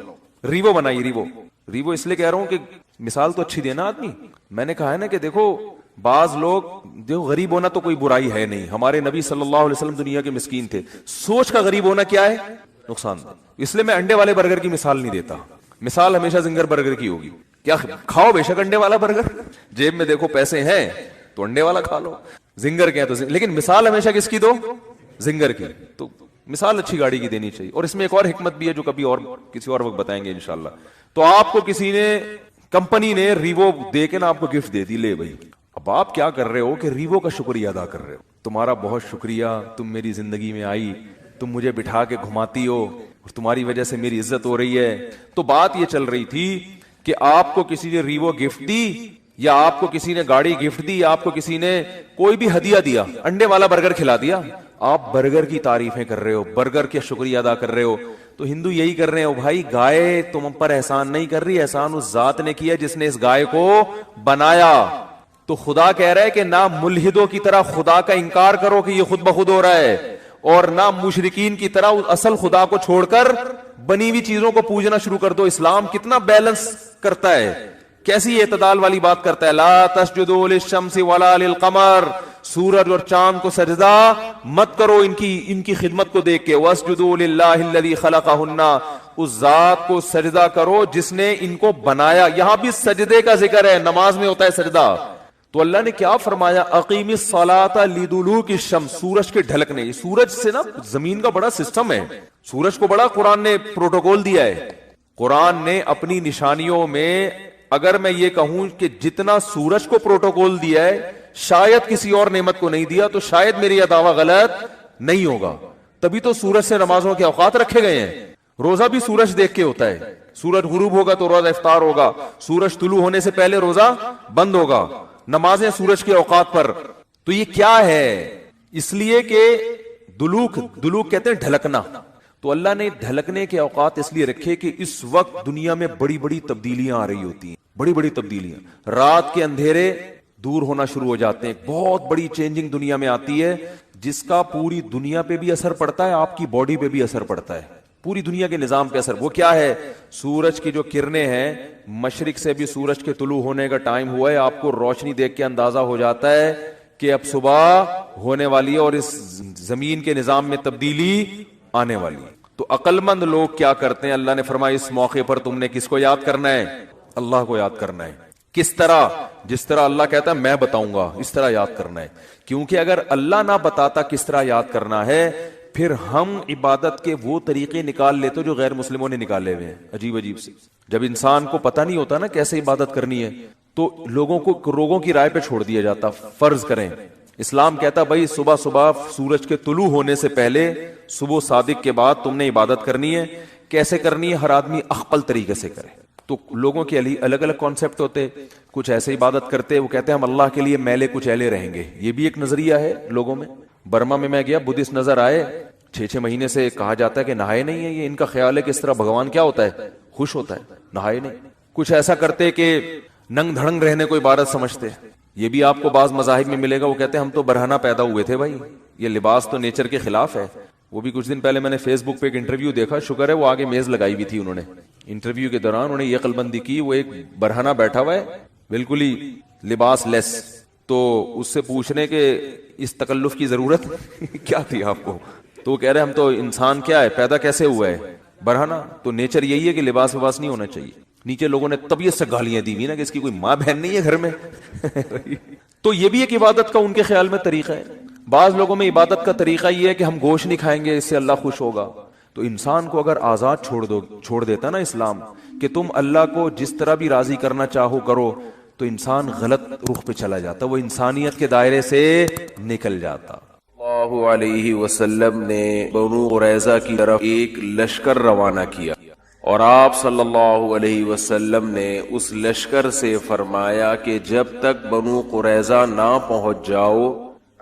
S2: ریوو بنائی, ریوو اس لیے کہہ رہا ہوں کہ مثال تو اچھی دینا آدمی. میں نے کہا ہے نا کہ دیکھو بعض لوگ, جو غریب ہونا تو کوئی برائی ہے نہیں, ہمارے نبی صلی اللہ علیہ وسلم دنیا کے مسکین تھے. سوچ کا غریب ہونا کیا ہے, نقصان دہ. اس لیے میں انڈے والے برگر کی مثال نہیں دیتا, مثال ہمیشہ زنگر برگر کی ہوگی. کیا کھاؤ بے شک انڈے والا برگر, جیب میں دیکھو پیسے ہیں تو انڈے والا کھا لو, زنگر کیا تو لیکن مثال ہمیشہ کس کی دو, زنگر کی. تو مثال اچھی گاڑی کی دینی چاہیے. اور اس میں ایک اور حکمت بھی ہے جو کبھی اور کسی اور وقت بتائیں گے انشاءاللہ. تو آپ کو کسی نے, کمپنی نے ریوو دے کے نا آپ کو گفٹ دے دی, لے بھائی. اب آپ کیا کر رہے ہو کہ ریوو کا شکریہ ادا کر رہے ہو, تمہارا بہت شکریہ, تم میری زندگی میں آئی, تم مجھے بٹھا کے گھماتی ہو اور تمہاری وجہ سے میری عزت ہو رہی ہے. تو بات یہ چل رہی تھی کہ آپ کو کسی نے ریوو گفٹ دی, یا آپ کو کسی نے گاڑی گفٹ دی, یا آپ کو کسی نے کوئی بھی ہدیہ دیا, انڈے والا برگر کھلا دیا, آپ برگر کی تعریفیں کر رہے ہو, برگر کے شکریہ ادا کر رہے ہو. تو ہندو یہی کر رہے ہو بھائی, گائے تم پر احسان نہیں کر رہی, احسان اس ذات نے کیا جس نے اس گائے کو بنایا. تو خدا کہہ رہا ہے کہ نہ ملحدوں کی طرح خدا کا انکار کرو کہ یہ خود بخود ہو رہا ہے, اور نہ مشرکین کی طرح اصل خدا کو چھوڑ کر بنی ہوئی چیزوں کو پوجنا شروع کر دو. اسلام کتنا بیلنس کرتا ہے, کیسی اعتدال والی بات کرتا ہے. لا تسجدوا للشمس ولا للقمر, سورج اور چاند کو سجدہ مت کرو ان کی خدمت کو دیکھ کے. واسجدوا للہ الذی خلقہن, اس ذات کو سجدہ کرو جس نے ان کو بنایا. یہاں بھی سجدے کا ذکر ہے, نماز میں ہوتا ہے سجدہ. تو اللہ نے کیا فرمایا, اقیم الصلاۃ لدلوک الشمس, سورج کے ڈھلکنے. سورج سے نا زمین کا بڑا سسٹم ہے, سورج کو بڑا قرآن نے پروٹوکول دیا ہے. قرآن نے اپنی نشانیوں میں, اگر میں یہ کہوں کہ جتنا سورج کو پروٹوکول دیا ہے شاید کسی اور نعمت کو نہیں دیا, تو شاید میری یہ دعویٰ غلط نہیں ہوگا. تبھی تو سورج سے نمازوں کے اوقات رکھے گئے ہیں. روزہ بھی سورج دیکھ کے ہوتا ہے, سورج غروب ہوگا تو روزہ افطار ہوگا, سورج طلوع ہونے سے پہلے روزہ بند ہوگا, نمازیں سورج کے اوقات پر. تو یہ کیا ہے؟ اس لیے کہ دلوک کہتے ہیں ڈھلکنا. تو اللہ نے ڈھلکنے کے اوقات اس لیے رکھے کہ اس وقت دنیا میں بڑی بڑی تبدیلیاں آ رہی ہوتی ہیں, بڑی بڑی تبدیلیاں. رات کے اندھیرے دور ہونا شروع ہو جاتے ہیں, بہت بڑی چینجنگ دنیا میں آتی ہے جس کا پوری دنیا پہ بھی اثر پڑتا ہے, آپ کی باڈی پہ بھی اثر پڑتا ہے, پوری دنیا کے نظام پہ اثر. وہ کیا ہے؟ سورج کی جو کرنیں ہیں, مشرق سے بھی سورج کے طلوع ہونے کا ٹائم ہوا ہے, آپ کو روشنی دیکھ کے اندازہ ہو جاتا ہے کہ اب صبح ہونے والی ہے اور اس زمین کے نظام میں تبدیلی آنے والی ہے. تو عقل مند لوگ کیا کرتے ہیں؟ اللہ نے فرمایا اس موقع پر تم نے کس کو یاد کرنا ہے؟ اللہ کو یاد کرنا ہے. کس طرح؟ جس طرح اللہ کہتا ہے میں بتاؤں گا اس طرح یاد کرنا ہے. کیونکہ اگر اللہ نہ بتاتا کس طرح یاد کرنا ہے, پھر ہم عبادت کے وہ طریقے نکال لیتے جو غیر مسلموں نے نکالے ہوئے ہیں, عجیب عجیب سے. جب انسان کو پتہ نہیں ہوتا نا کیسے عبادت کرنی ہے, تو لوگوں کی رائے پہ چھوڑ دیا جاتا. فرض کریں اسلام کہتا بھائی صبح سورج کے طلوع ہونے سے پہلے, صبح صادق کے بعد تم نے عبادت کرنی ہے. کیسے کرنی ہے؟ ہر آدمی اخپل طریقے سے کرے. تو لوگوں کے الگ الگ کانسیپٹ ہوتے, کچھ ایسے عبادت کرتے, وہ کہتے ہیں ہم اللہ کے لیے میلے کچھ ایلے رہیں گے. یہ بھی ایک نظریہ ہے لوگوں میں. برما میں گیا, بدھسٹ نظر آئے, 6 مہینے سے کہا جاتا ہے کہ نہائے نہیں ہے. یہ ان کا خیال ہے کہ اس طرح بھگوان کیا ہوتا ہے؟ خوش ہوتا ہے, نہائے نہیں. کچھ ایسا کرتے کہ ننگ دھڑنگ رہنے کو عبادت سمجھتے. یہ بھی آپ کو بعض مذاہب میں ملے گا, وہ کہتے ہیں ہم تو برہنہ پیدا ہوئے تھے بھائی, یہ لباس تو نیچر کے خلاف ہے. وہ بھی کچھ دن پہلے میں نے فیس بک پہ ایک انٹرویو دیکھا, شکر ہے وہ آگے میز لگائی بھی تھی انہوں نے. انٹرویو کے دوران انہوں نے یہ عقلبندی کی, وہ ایک برہنہ بیٹھا ہوا ہے بالکل ہی لباس لیس, تو اس سے پوچھنے کہ اس تکلف کی ضرورت کیا تھی آپ کو؟ تو وہ کہہ رہے ہم تو انسان کیا ہے, پیدا کیسے ہوا ہے؟ برہنہ. تو نیچر یہی ہے کہ لباس وباس نہیں ہونا چاہیے. نیچے لوگوں نے طبیعت سے گالیاں دی ہوئی نا کہ اس کی کوئی ماں بہن نہیں ہے گھر میں. تو یہ بھی ایک عبادت کا ان کے خیال میں طریقہ ہے. بعض لوگوں میں عبادت کا طریقہ یہ ہے کہ ہم گوشت نہیں کھائیں گے, اس سے اللہ خوش ہوگا. تو انسان کو اگر آزاد چھوڑ دیتا نا اسلام کہ تم اللہ کو جس طرح بھی راضی کرنا چاہو کرو, تو انسان غلط رخ پہ چلا جاتا, وہ انسانیت کے دائرے سے نکل جاتا.
S3: اللہ علیہ وسلم نے بنو قریظہ کی طرف ایک لشکر روانہ کیا, اور آپ صلی اللہ علیہ وسلم نے اس لشکر سے فرمایا کہ جب تک بنو قریظہ نہ پہنچ جاؤ,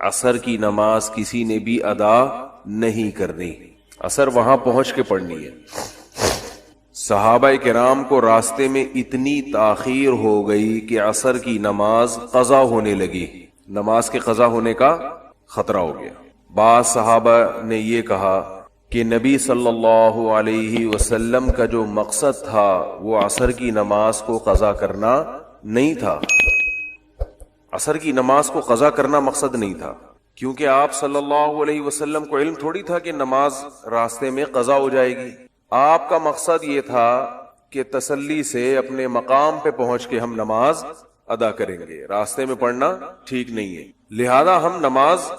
S3: عصر کی نماز کسی نے بھی ادا نہیں کرنی. عصر وہاں پہنچ کے پڑھنی ہے. صحابہ کرام کو راستے میں اتنی تاخیر ہو گئی کہ عصر کی نماز قضا ہونے لگی, نماز کے قضا ہونے کا خطرہ ہو گیا. بعض صحابہ نے یہ کہا کہ نبی صلی اللہ علیہ وسلم کا جو مقصد تھا وہ عصر کی نماز کو قضا کرنا نہیں تھا. عصر کی نماز کو قضا کرنا مقصد نہیں تھا, کیونکہ آپ صلی اللہ علیہ وسلم کو علم تھوڑی تھا کہ نماز راستے میں قضا ہو جائے گی. آپ کا مقصد یہ تھا کہ تسلی سے اپنے مقام پہ پہنچ کے ہم نماز ادا کریں گے, راستے میں پڑھنا ٹھیک نہیں ہے. لہذا ہم نماز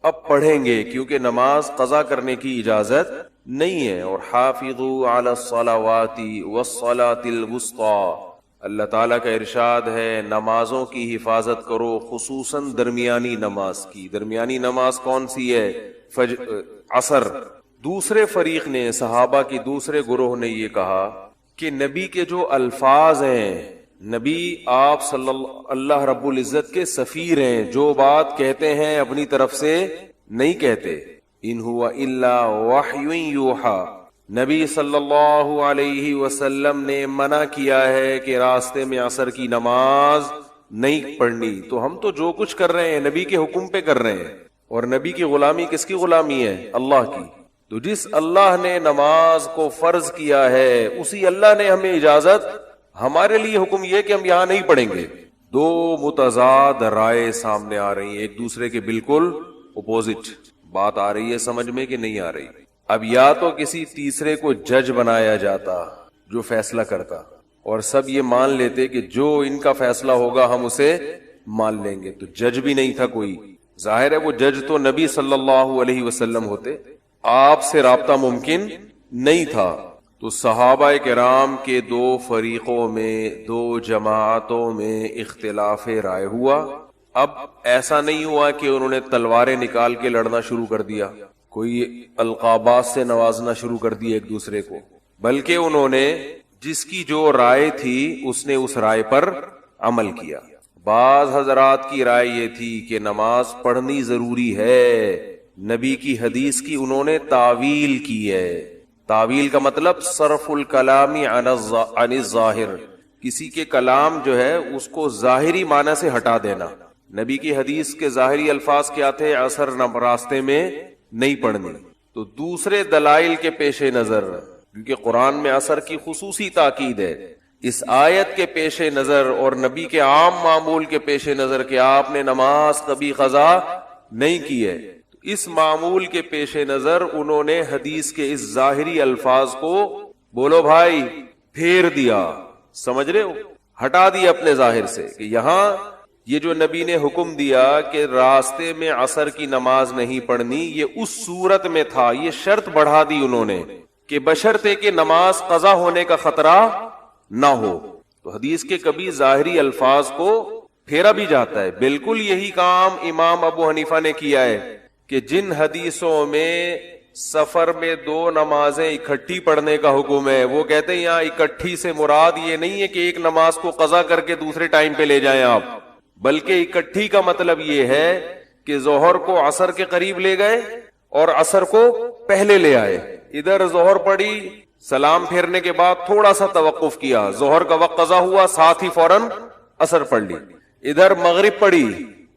S3: اب پڑھیں گے, کیونکہ نماز قضا کرنے کی اجازت نہیں ہے. اور حافظوا علی الصلوات والصلاۃ الوسطی, اللہ تعالیٰ کا ارشاد ہے نمازوں کی حفاظت کرو, خصوصاً درمیانی نماز کی. درمیانی نماز کون سی ہے؟ عصر. دوسرے فریق نے, صحابہ کی دوسرے گروہ نے یہ کہا کہ نبی کے جو الفاظ ہیں, نبی آپ صلی اللہ رب العزت کے سفیر ہیں, جو بات کہتے ہیں اپنی طرف سے نہیں کہتے. ان ہوا الا وحی یوحی, نبی صلی اللہ علیہ وسلم نے منع کیا ہے کہ راستے میں عصر کی نماز نہیں پڑھنی. تو ہم تو جو کچھ کر رہے ہیں نبی کے حکم پہ کر رہے ہیں, اور نبی کی غلامی کس کی غلامی ہے؟ اللہ کی. تو جس اللہ نے نماز کو فرض کیا ہے اسی اللہ نے ہمیں اجازت, ہمارے لیے حکم یہ کہ ہم یہاں نہیں پڑھیں گے. دو متضاد رائے سامنے آ رہی ہیں, ایک دوسرے کے بالکل اپوزٹ. بات آ رہی ہے سمجھ میں کہ نہیں آ رہی؟ اب یا تو کسی تیسرے کو جج بنایا جاتا جو فیصلہ کرتا, اور سب یہ مان لیتے کہ جو ان کا فیصلہ ہوگا ہم اسے مان لیں گے. تو جج بھی نہیں تھا کوئی. ظاہر ہے وہ جج تو نبی صلی اللہ علیہ وسلم ہوتے, آپ سے رابطہ ممکن نہیں تھا. تو صحابہ کرام کے دو فریقوں میں, دو جماعتوں میں اختلاف رائے ہوا. اب ایسا نہیں ہوا کہ انہوں نے تلواریں نکال کے لڑنا شروع کر دیا, کوئی القابات سے نوازنا شروع کر دیا ایک دوسرے کو, بلکہ انہوں نے جس کی جو رائے تھی اس نے اس رائے پر عمل کیا. بعض حضرات کی رائے یہ تھی کہ نماز پڑھنی ضروری ہے، نبی کی حدیث کی انہوں نے تعویل کی ہے. تعویل کا مطلب صرف الکلام عن الظاہر، کسی کے کلام جو ہے اس کو ظاہری معنی سے ہٹا دینا. نبی کی حدیث کے ظاہری الفاظ کیا تھے؟ عصر راستے میں نہیں پڑھنی. تو دوسرے دلائل کے پیش نظر، کیونکہ قرآن میں عصر کی خصوصی تاکید ہے، اس آیت کے پیش نظر اور نبی کے عام معمول کے پیش نظر کہ آپ نے نماز کبھی قضا نہیں کی ہے، اس معمول کے پیش نظر انہوں نے حدیث کے اس ظاہری الفاظ کو، بولو بھائی، پھیر دیا. سمجھ رہے ہو؟ ہٹا دیا اپنے ظاہر سے کہ یہاں یہ جو نبی نے حکم دیا کہ راستے میں عصر کی نماز نہیں پڑھنی، یہ اس صورت میں تھا. یہ شرط بڑھا دی انہوں نے کہ بشرطے کہ نماز قضا ہونے کا خطرہ نہ ہو. تو حدیث کے کبھی ظاہری الفاظ کو پھیرا بھی جاتا ہے. بالکل یہی کام امام ابو حنیفہ نے کیا ہے کہ جن حدیثوں میں سفر میں 2 نمازیں اکٹھی پڑھنے کا حکم ہے، وہ کہتے ہیں یہاں اکٹھی سے مراد یہ نہیں ہے کہ ایک نماز کو قضا کر کے دوسرے ٹائم پہ لے جائیں آپ، بلکہ اکٹھی کا مطلب یہ ہے کہ ظہر کو عصر کے قریب لے گئے اور عصر کو پہلے لے آئے. ادھر ظہر پڑی، سلام پھیرنے کے بعد تھوڑا سا توقف کیا، ظہر کا وقت قضا ہوا، ساتھ ہی فوراً عصر پڑھ لی. ادھر مغرب پڑی،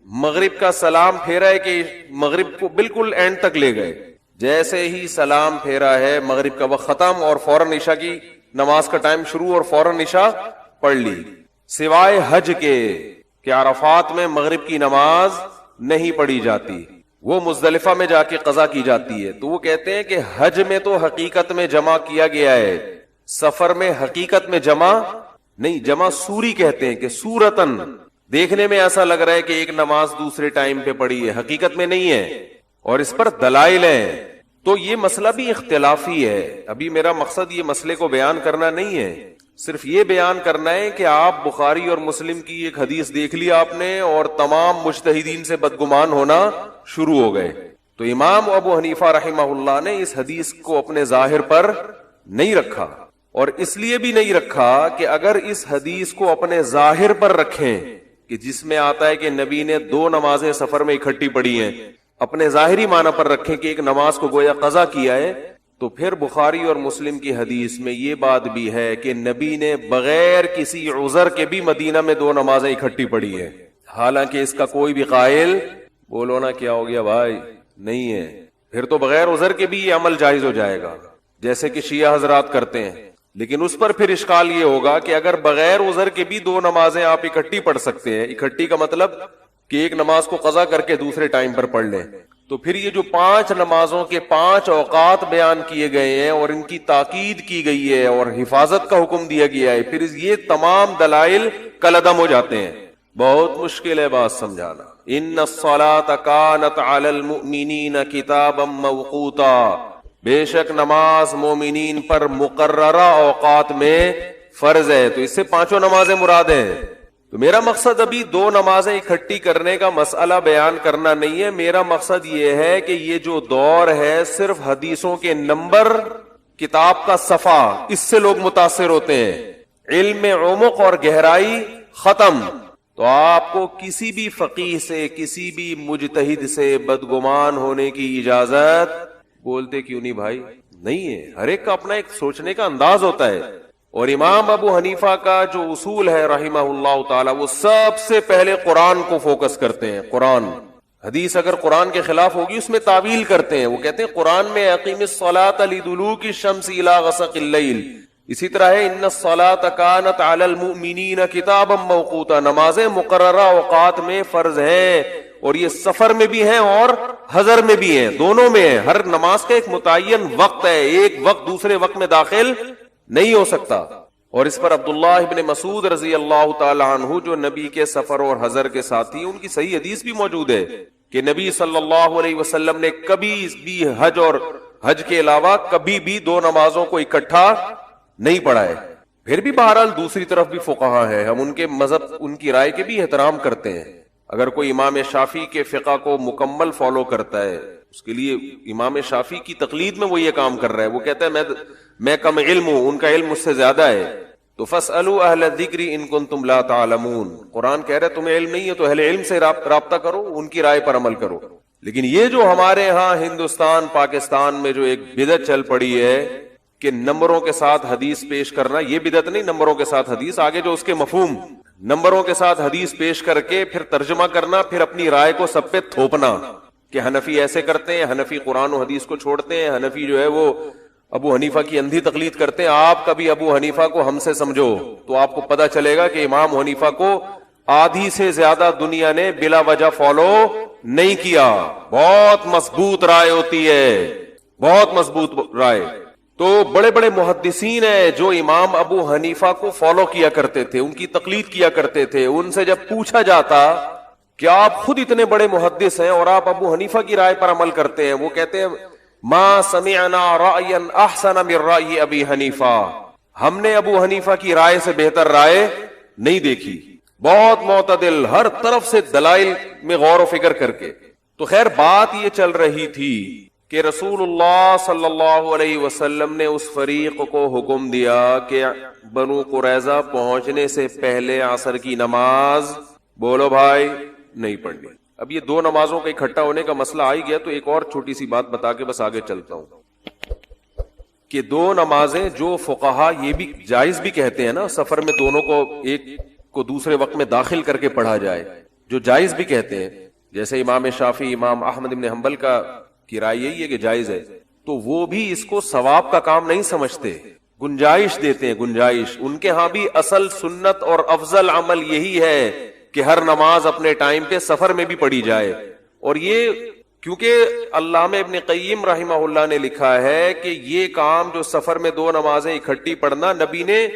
S3: مغرب کا سلام پھیرا ہے کہ مغرب کو بالکل اینڈ تک لے گئے. جیسے ہی سلام پھیرا ہے مغرب کا وقت ختم اور فوراً عشاء کی نماز کا ٹائم شروع اور فوراً عشاء پڑھ لی. سوائے حج کے کہ عرفات میں مغرب کی نماز نہیں پڑھی جاتی، وہ مزدلفہ میں جا کے قضا کی جاتی ہے. تو وہ کہتے ہیں کہ حج میں تو حقیقت میں جمع کیا گیا ہے، سفر میں حقیقت میں جمع نہیں. جمع سوری کہتے ہیں کہ سورتن دیکھنے میں ایسا لگ رہا ہے کہ ایک نماز دوسرے ٹائم پہ پڑھی ہے، حقیقت میں نہیں ہے، اور اس پر دلائل ہیں. تو یہ مسئلہ بھی اختلافی ہے. ابھی میرا مقصد یہ مسئلے کو بیان کرنا نہیں ہے، صرف یہ بیان کرنا ہے کہ آپ بخاری اور مسلم کی ایک حدیث دیکھ لی آپ نے اور تمام مجتہدین سے بدگمان ہونا شروع ہو گئے. تو امام ابو حنیفہ رحمہ اللہ نے اس حدیث کو اپنے ظاہر پر نہیں رکھا، اور اس لیے بھی نہیں رکھا کہ اگر اس حدیث کو اپنے ظاہر پر رکھیں کہ جس میں آتا ہے کہ نبی نے 2 نمازیں سفر میں اکٹھی پڑھی ہیں، اپنے ظاہری معنی پر رکھیں کہ ایک نماز کو گویا قضا کیا ہے، تو پھر بخاری اور مسلم کی حدیث میں یہ بات بھی ہے کہ نبی نے بغیر کسی عذر کے بھی مدینہ میں 2 نمازیں اکٹھی پڑھی ہیں. حالانکہ اس کا کوئی بھی قائل، بولو نا کیا ہو گیا بھائی، نہیں ہے. پھر تو بغیر عذر کے بھی یہ عمل جائز ہو جائے گا جیسے کہ شیعہ حضرات کرتے ہیں. لیکن اس پر پھر اشکال یہ ہوگا کہ اگر بغیر عذر کے بھی 2 نمازیں آپ اکٹھی پڑھ سکتے ہیں، اکٹھی کا مطلب کہ ایک نماز کو قضا کر کے دوسرے ٹائم پر پڑھ لیں، تو پھر یہ جو 5 نمازوں کے 5 اوقات بیان کیے گئے ہیں اور ان کی تاکید کی گئی ہے اور حفاظت کا حکم دیا گیا ہے، پھر یہ تمام دلائل کالعدم ہو جاتے ہیں. بہت مشکل ہے بات سمجھانا. ان الصلاۃ کانت علی المؤمنین کتابا موقوتا، بے شک نماز مومنین پر مقررہ اوقات میں فرض ہے. تو اس سے 5 نمازیں مراد ہیں. تو میرا مقصد ابھی 2 نمازیں اکٹھی کرنے کا مسئلہ بیان کرنا نہیں ہے. میرا مقصد یہ ہے کہ یہ جو دور ہے صرف حدیثوں کے نمبر، کتاب کا صفحہ، اس سے لوگ متاثر ہوتے ہیں. علم میں عمق اور گہرائی ختم. تو آپ کو کسی بھی فقیہ سے، کسی بھی مجتہد سے بدگمان ہونے کی اجازت، بولتے کیوں نہیں بھائی، نہیں ہے. ہر ایک کا اپنا ایک سوچنے کا انداز ہوتا ہے. اور امام ابو حنیفہ کا جو اصول ہے رحمہ اللہ تعالی، وہ سب سے پہلے قرآن کو فوکس کرتے ہیں. قرآن، حدیث اگر قرآن کے خلاف ہوگی اس میں تعویل کرتے ہیں. وہ کہتے ہیں قرآن میں اقیم الصلاۃ لدلوک الشمس الی غسق اللیل، اسی طرح ہے ان الصلاۃ کانت علی المؤمنین کتابا موقوتا، نمازیں مقررہ اوقات میں فرض ہیں، اور یہ سفر میں بھی ہیں اور حضر میں بھی ہیں، دونوں میں ہیں. ہر نماز کا ایک متعین وقت ہے، ایک وقت دوسرے وقت میں داخل نہیں ہو سکتا. اور اس پر عبداللہ ابن مسعود رضی اللہ تعالی عنہ جو نبی کے سفر اور حضر کے ساتھی، ان کی صحیح حدیث بھی موجود ہے کہ نبی صلی اللہ علیہ وسلم نے کبھی بھی حج اور حج کے علاوہ کبھی بھی 2 نمازوں کو اکٹھا نہیں پڑھا ہے. پھر بھی بہرحال دوسری طرف بھی فقہا ہے، ہم ان کے مذہب، ان کی رائے کے بھی احترام کرتے ہیں. اگر کوئی امام شافعی کے فقہ کو مکمل فالو کرتا ہے اس کے لیے امام شافعی کی تقلید میں وہ یہ کام کر رہا ہے. وہ کہتا ہے میں کم علم ہوں, ان کا علم مجھ سے زیادہ ہے. تو فاسألوا اہل الذکر ان کنتم لا تعلمون. قرآن کہہ رہا ہے تمہیں علم نہیں ہے تو اہل علم سے رابطہ کرو, ان کی رائے پر عمل کرو. لیکن یہ جو ہمارے ہاں ہندوستان پاکستان میں جو ایک بدعت چل پڑی ہے کہ نمبروں کے ساتھ حدیث پیش کرنا, یہ بدعت نہیں, نمبروں کے ساتھ حدیث, آگے جو اس کے مفہوم, نمبروں کے ساتھ حدیث پیش کر کے پھر ترجمہ کرنا, پھر اپنی رائے کو سب پہ تھوپنا کہ حنفی ایسے کرتے ہیں, حنفی قرآن و حدیث کو چھوڑتے ہیں, حنفی جو ہے وہ ابو حنیفہ کی اندھی تقلید کرتے ہیں. آپ کبھی ابو حنیفہ کو ہم سے سمجھو تو آپ کو پتا چلے گا کہ امام حنیفہ کو آدھی سے زیادہ دنیا نے بلا وجہ فالو نہیں کیا. بہت مضبوط رائے ہوتی ہے, بہت مضبوط رائے. تو بڑے بڑے محدثین ہیں جو امام ابو حنیفہ کو فالو کیا کرتے تھے, ان کی تقلید کیا کرتے تھے. ان سے جب پوچھا جاتا کہ آپ خود اتنے بڑے محدث ہیں اور آپ ابو حنیفہ کی رائے پر عمل کرتے ہیں, وہ کہتے ہیں ما سمعنا رأیا احسن من رأی ابی حنیفہ, ہم نے ابو حنیفہ کی رائے سے بہتر رائے نہیں دیکھی. بہت معتدل, ہر طرف سے دلائل میں غور و فکر کر کے. تو خیر بات یہ چل رہی تھی کہ رسول اللہ صلی اللہ علیہ وسلم نے اس فریق کو حکم دیا کہ بنو قریظہ پہنچنے سے پہلے عصر کی نماز, بولو بھائی, نہیں پڑھنی. اب یہ دو نمازوں کا اکٹھا ہونے کا مسئلہ آ ہی گیا تو ایک اور چھوٹی سی بات بتا کے بس آگے چلتا ہوں کہ دو نمازیں جو فقہا یہ بھی جائز بھی کہتے ہیں نا, سفر میں دونوں کو ایک کو دوسرے وقت میں داخل کر کے پڑھا جائے, جو جائز بھی کہتے ہیں, جیسے امام شافعی, امام احمد بن حنبل کی رائے یہی ہے کہ جائز ہے, تو وہ بھی اس کو ثواب کا کام نہیں سمجھتے, گنجائش دیتے ہیں, گنجائش. ان کے ہاں بھی اصل سنت اور افضل عمل یہی ہے کہ ہر نماز اپنے ٹائم پہ سفر میں بھی پڑھی جائے. اور یہ کیونکہ علامہ ابن قیم رحمہ اللہ نے لکھا ہے کہ یہ کام جو سفر میں دو نمازیں اکٹھی پڑھنا, نبی نے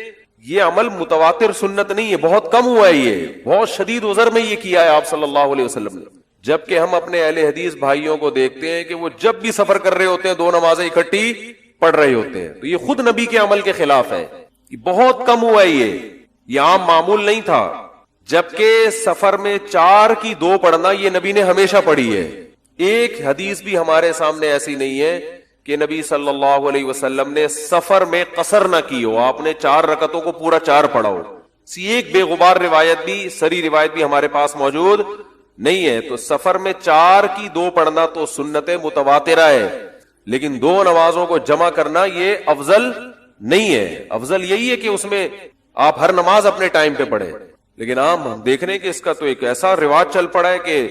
S3: یہ عمل متواتر سنت نہیں ہے, بہت کم ہوا ہے, یہ بہت شدید عذر میں یہ کیا ہے آپ صلی اللہ علیہ وسلم نے. جبکہ ہم اپنے اہل حدیث بھائیوں کو دیکھتے ہیں کہ وہ جب بھی سفر کر رہے ہوتے ہیں دو نمازیں اکٹھی پڑھ رہے ہوتے ہیں. تو یہ خود نبی کے عمل کے خلاف ہے, یہ بہت کم ہوا ہے, یہ عام معمول نہیں تھا. جبکہ سفر میں 4 کی 2 پڑھنا یہ نبی نے ہمیشہ پڑھی ہے. ایک حدیث بھی ہمارے سامنے ایسی نہیں ہے کہ نبی صلی اللہ علیہ وسلم نے سفر میں قصر نہ کی ہو, آپ نے 4 رکعتوں کو پورا 4 پڑھا ہو. ایک بے غبار روایت بھی, سری روایت بھی ہمارے پاس موجود نہیں ہے. تو سفر میں 4 کی 2 پڑھنا تو سنت متواترہ ہے, لیکن 2 نمازوں کو جمع کرنا یہ افضل نہیں ہے. افضل یہی ہے کہ اس میں آپ ہر نماز اپنے ٹائم پہ پڑھیں. لیکن عام ہم دیکھ رہے ہیں کہ اس کا تو ایک ایسا رواج چل پڑا ہے کہ,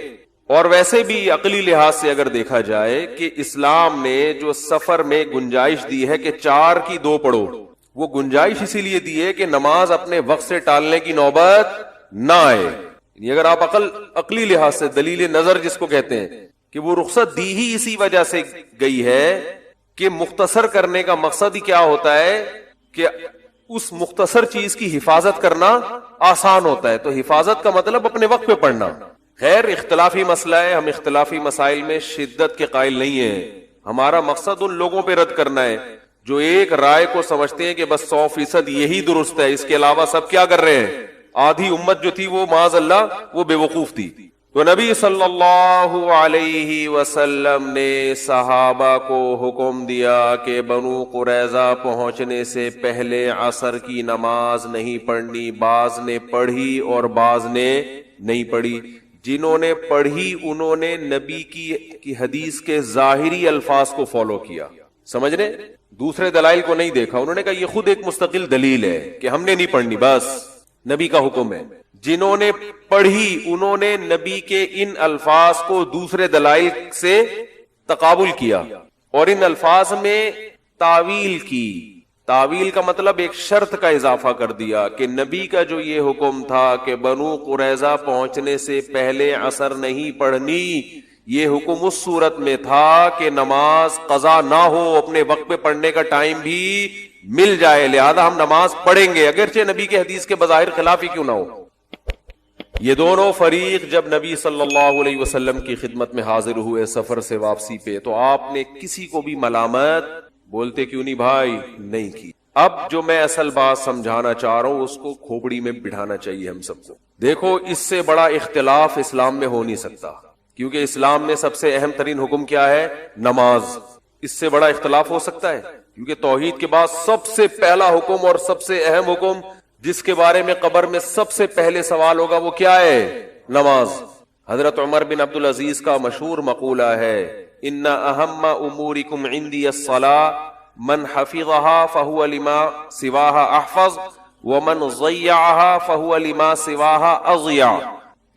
S3: اور ویسے بھی عقلی لحاظ سے اگر دیکھا جائے کہ اسلام نے جو سفر میں گنجائش دی ہے کہ 4 کی 2 پڑھو, وہ گنجائش اسی لیے دی ہے کہ نماز اپنے وقت سے ٹالنے کی نوبت نہ آئے. اگر آپ عقلی لحاظ سے دلیل نظر جس کو کہتے ہیں کہ وہ رخصت دی ہی اسی وجہ سے گئی ہے کہ مختصر کرنے کا مقصد ہی کیا ہوتا ہے کہ اس مختصر چیز کی حفاظت کرنا آسان ہوتا ہے. تو حفاظت کا مطلب اپنے وقت پہ پڑھنا. خیر اختلافی مسئلہ ہے, ہم اختلافی مسائل میں شدت کے قائل نہیں ہیں. ہمارا مقصد ان لوگوں پہ رد کرنا ہے جو ایک رائے کو سمجھتے ہیں کہ بس 100% یہی درست ہے, اس کے علاوہ سب کیا کر رہے ہیں. آدھی امت جو تھی وہ معاذ اللہ وہ بے وقوف تھی. تو نبی صلی اللہ علیہ وسلم نے صحابہ کو حکم دیا کہ بنو قریظہ پہنچنے سے پہلے عصر کی نماز نہیں پڑھنی. بعض نے پڑھی اور بعض نے نہیں پڑھی. جنہوں نے پڑھی انہوں نے نبی کی حدیث کے ظاہری الفاظ کو فالو کیا, سمجھ رہے, دوسرے دلائل کو نہیں دیکھا. انہوں نے کہا یہ خود ایک مستقل دلیل ہے کہ ہم نے نہیں پڑھنی, بس نبی کا حکم ہے. جنہوں نے پڑھی انہوں نے نبی کے ان الفاظ کو دوسرے دلائل سے تقابل کیا اور ان الفاظ میں تعویل کی. تعویل کا مطلب ایک شرط کا اضافہ کر دیا کہ نبی کا جو یہ حکم تھا کہ بنو قریظہ پہنچنے سے پہلے عصر نہیں پڑھنی, یہ حکم اس صورت میں تھا کہ نماز قضا نہ ہو, اپنے وقت پہ پڑھنے کا ٹائم بھی مل جائے, لہذا ہم نماز پڑھیں گے اگرچہ نبی کے حدیث کے بظاہر خلاف ہی کیوں نہ ہو. یہ دونوں فریق جب نبی صلی اللہ علیہ وسلم کی خدمت میں حاضر ہوئے سفر سے واپسی پہ, تو آپ نے کسی کو بھی ملامت بولتے کیوں نہیں بھائی نہیں کی. اب جو میں اصل بات سمجھانا چاہ رہا ہوں اس کو کھوپڑی میں بٹھانا چاہیے ہم سب کو. دیکھو اس سے بڑا اختلاف اسلام میں ہو نہیں سکتا کیونکہ اسلام میں سب سے اہم ترین حکم کیا ہے؟ نماز. اس سے بڑا اختلاف ہو سکتا ہے؟ کیونکہ توحید کے بعد سب سے پہلا حکم اور سب سے اہم حکم جس کے بارے میں قبر میں سب سے پہلے سوال ہوگا وہ کیا ہے؟ نماز. حضرت عمر بن عبد العزیز کا مشہور مقولہ ہے ان اہم امورکم عندی الصلاۃ من حفظها فهو لما سواها احفظ ومن ضيعها فهو لما سواها اضيع.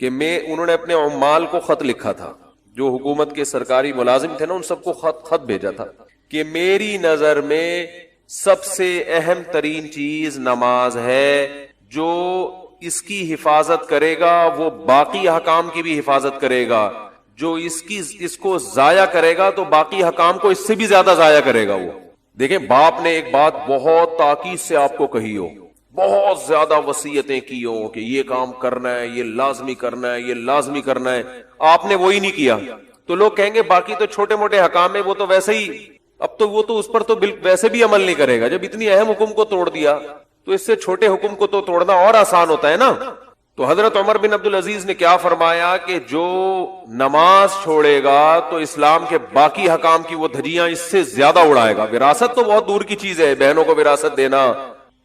S3: کہ انہوں نے اپنے عمال کو خط لکھا تھا، جو حکومت کے سرکاری ملازم تھے نا، ان سب کو خط بھیجا تھا کہ میری نظر میں سب سے اہم ترین چیز نماز ہے، جو اس کی حفاظت کرے گا وہ باقی احکام کی بھی حفاظت کرے گا، جو اس کو ضائع کرے گا تو باقی احکام کو اس سے بھی زیادہ ضائع کرے گا. وہ دیکھیں، باپ نے ایک بات بہت تاکید سے آپ کو کہی ہو، بہت زیادہ وصیتیں کی ہوں کہ یہ کام کرنا ہے، یہ لازمی کرنا ہے، یہ لازمی کرنا ہے، آپ نے وہی نہیں کیا تو لوگ کہیں گے باقی تو چھوٹے موٹے حکام ہیں، وہ تو ویسے ہی، اب تو وہ تو اس پر تو ویسے بھی عمل نہیں کرے گا. جب اتنی اہم حکم کو توڑ دیا تو اس سے چھوٹے حکم کو تو توڑنا اور آسان ہوتا ہے نا. تو حضرت عمر بن عبد العزیز نے کیا فرمایا کہ جو نماز چھوڑے گا تو اسلام کے باقی حکام کی وہ دھجیاں اس سے زیادہ اڑائے گا. وراثت تو بہت دور کی چیز ہے، بہنوں کو وراثت دینا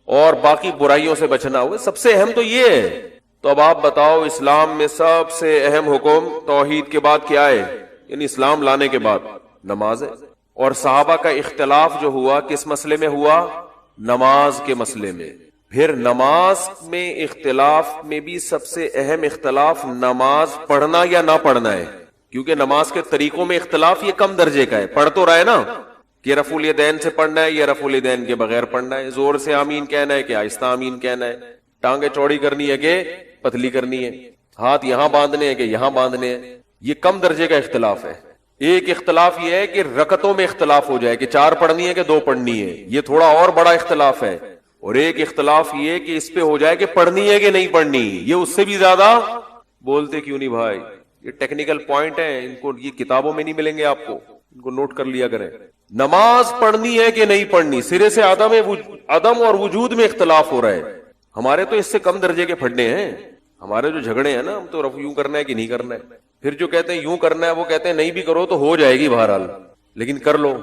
S3: اور باقی برائیوں سے بچنا، وہ سب سے اہم تو یہ ہے. تو اب آپ بتاؤ، اسلام میں سب سے اہم حکم توحید کے بعد کیا ہے؟ یعنی اسلام لانے کے بعد نماز ہے. اور صحابہ کا اختلاف جو ہوا کس مسئلے میں ہوا؟ نماز کے مسئلے میں. پھر نماز میں اختلاف میں بھی سب سے اہم اختلاف نماز پڑھنا یا نہ پڑھنا ہے. کیونکہ نماز کے طریقوں میں اختلاف یہ کم درجے کا ہے. پڑھ تو رہا ہے نا کہ رفع الیدین سے پڑھنا ہے یا رفع الیدین کے بغیر پڑھنا ہے، زور سے آمین کہنا ہے کہ آہستہ آمین کہنا ہے، ٹانگیں چوڑی کرنی ہے کہ پتلی کرنی ہے، ہاتھ یہاں باندھنے ہیں کہ یہاں باندھنے ہیں. یہ کم درجے کا اختلاف ہے. ایک اختلاف یہ ہے کہ رکعتوں میں اختلاف ہو جائے کہ 4 پڑھنی ہے کہ 2 پڑھنی ہے، یہ تھوڑا اور بڑا اختلاف ہے. اور ایک اختلاف یہ کہ اس پہ ہو جائے کہ پڑھنی ہے کہ نہیں پڑھنی، یہ اس سے بھی زیادہ. بولتے کیوں نہیں بھائی؟ یہ ٹیکنیکل پوائنٹ ہیں، ان کو یہ کتابوں میں نہیں ملیں گے آپ کو، ان کو نوٹ کر لیا کریں. نماز پڑھنی ہے کہ نہیں پڑھنی، سرے سے عدم اور وجود میں اختلاف ہو رہا ہے. ہمارے تو اس سے کم درجے کے پھڈے ہیں. ہمارے جو جھگڑے ہیں نا، ہم تو یوں کرنا ہے کہ نہیں کرنا ہے. پھر جو کہتے ہیں یوں کرنا ہے وہ کہتے ہیں نہیں بھی کرو تو ہو جائے گی بہرحال، لیکن کر لو.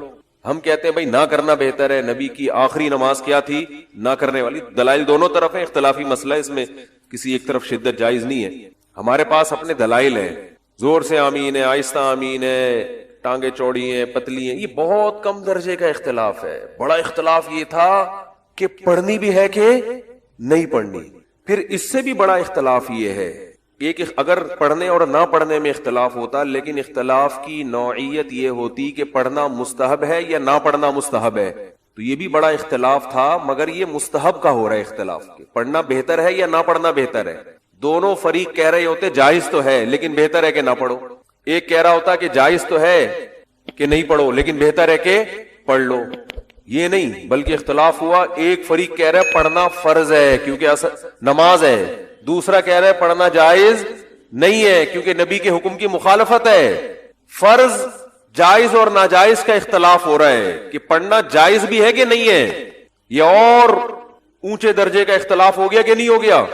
S3: ہم کہتے ہیں بھائی نہ کرنا بہتر ہے. نبی کی آخری نماز کیا تھی؟ نہ کرنے والی. دلائل دونوں طرف ہیں، اختلافی مسئلہ، اس میں کسی ایک طرف شدت جائز نہیں ہے. ہمارے پاس اپنے دلائل ہیں، زور سے آمین ہے، آہستہ آمین ہے، ٹانگیں چوڑی ہیں، پتلی ہیں. یہ بہت کم درجے کا اختلاف ہے. بڑا اختلاف یہ تھا کہ پڑھنی بھی ہے کہ نہیں پڑھنی. پھر اس سے بھی بڑا اختلاف یہ ہے، ایک اگر پڑھنے اور نہ پڑھنے میں اختلاف ہوتا، لیکن اختلاف کی نوعیت یہ ہوتی کہ پڑھنا مستحب ہے یا نہ پڑھنا مستحب ہے، تو یہ بھی بڑا اختلاف تھا. مگر یہ مستحب کا ہو رہا ہے اختلاف، پڑھنا بہتر ہے یا نہ پڑھنا بہتر ہے. دونوں فریق کہہ رہے ہوتے جائز تو ہے لیکن بہتر ہے کہ نہ پڑھو. ایک کہہ رہا ہوتا کہ جائز تو ہے کہ نہیں پڑھو لیکن بہتر ہے کہ پڑھ لو. یہ نہیں، بلکہ اختلاف ہوا. ایک فریق کہہ رہا ہے پڑھنا فرض ہے کیونکہ نماز ہے، دوسرا کہہ رہا ہے پڑھنا جائز نہیں ہے کیونکہ نبی کے حکم کی مخالفت ہے. فرض، جائز اور ناجائز کا اختلاف ہو رہا ہے کہ پڑھنا جائز بھی ہے کہ نہیں ہے. یہ اور اونچے درجے کا اختلاف ہو گیا کہ نہیں ہو گیا.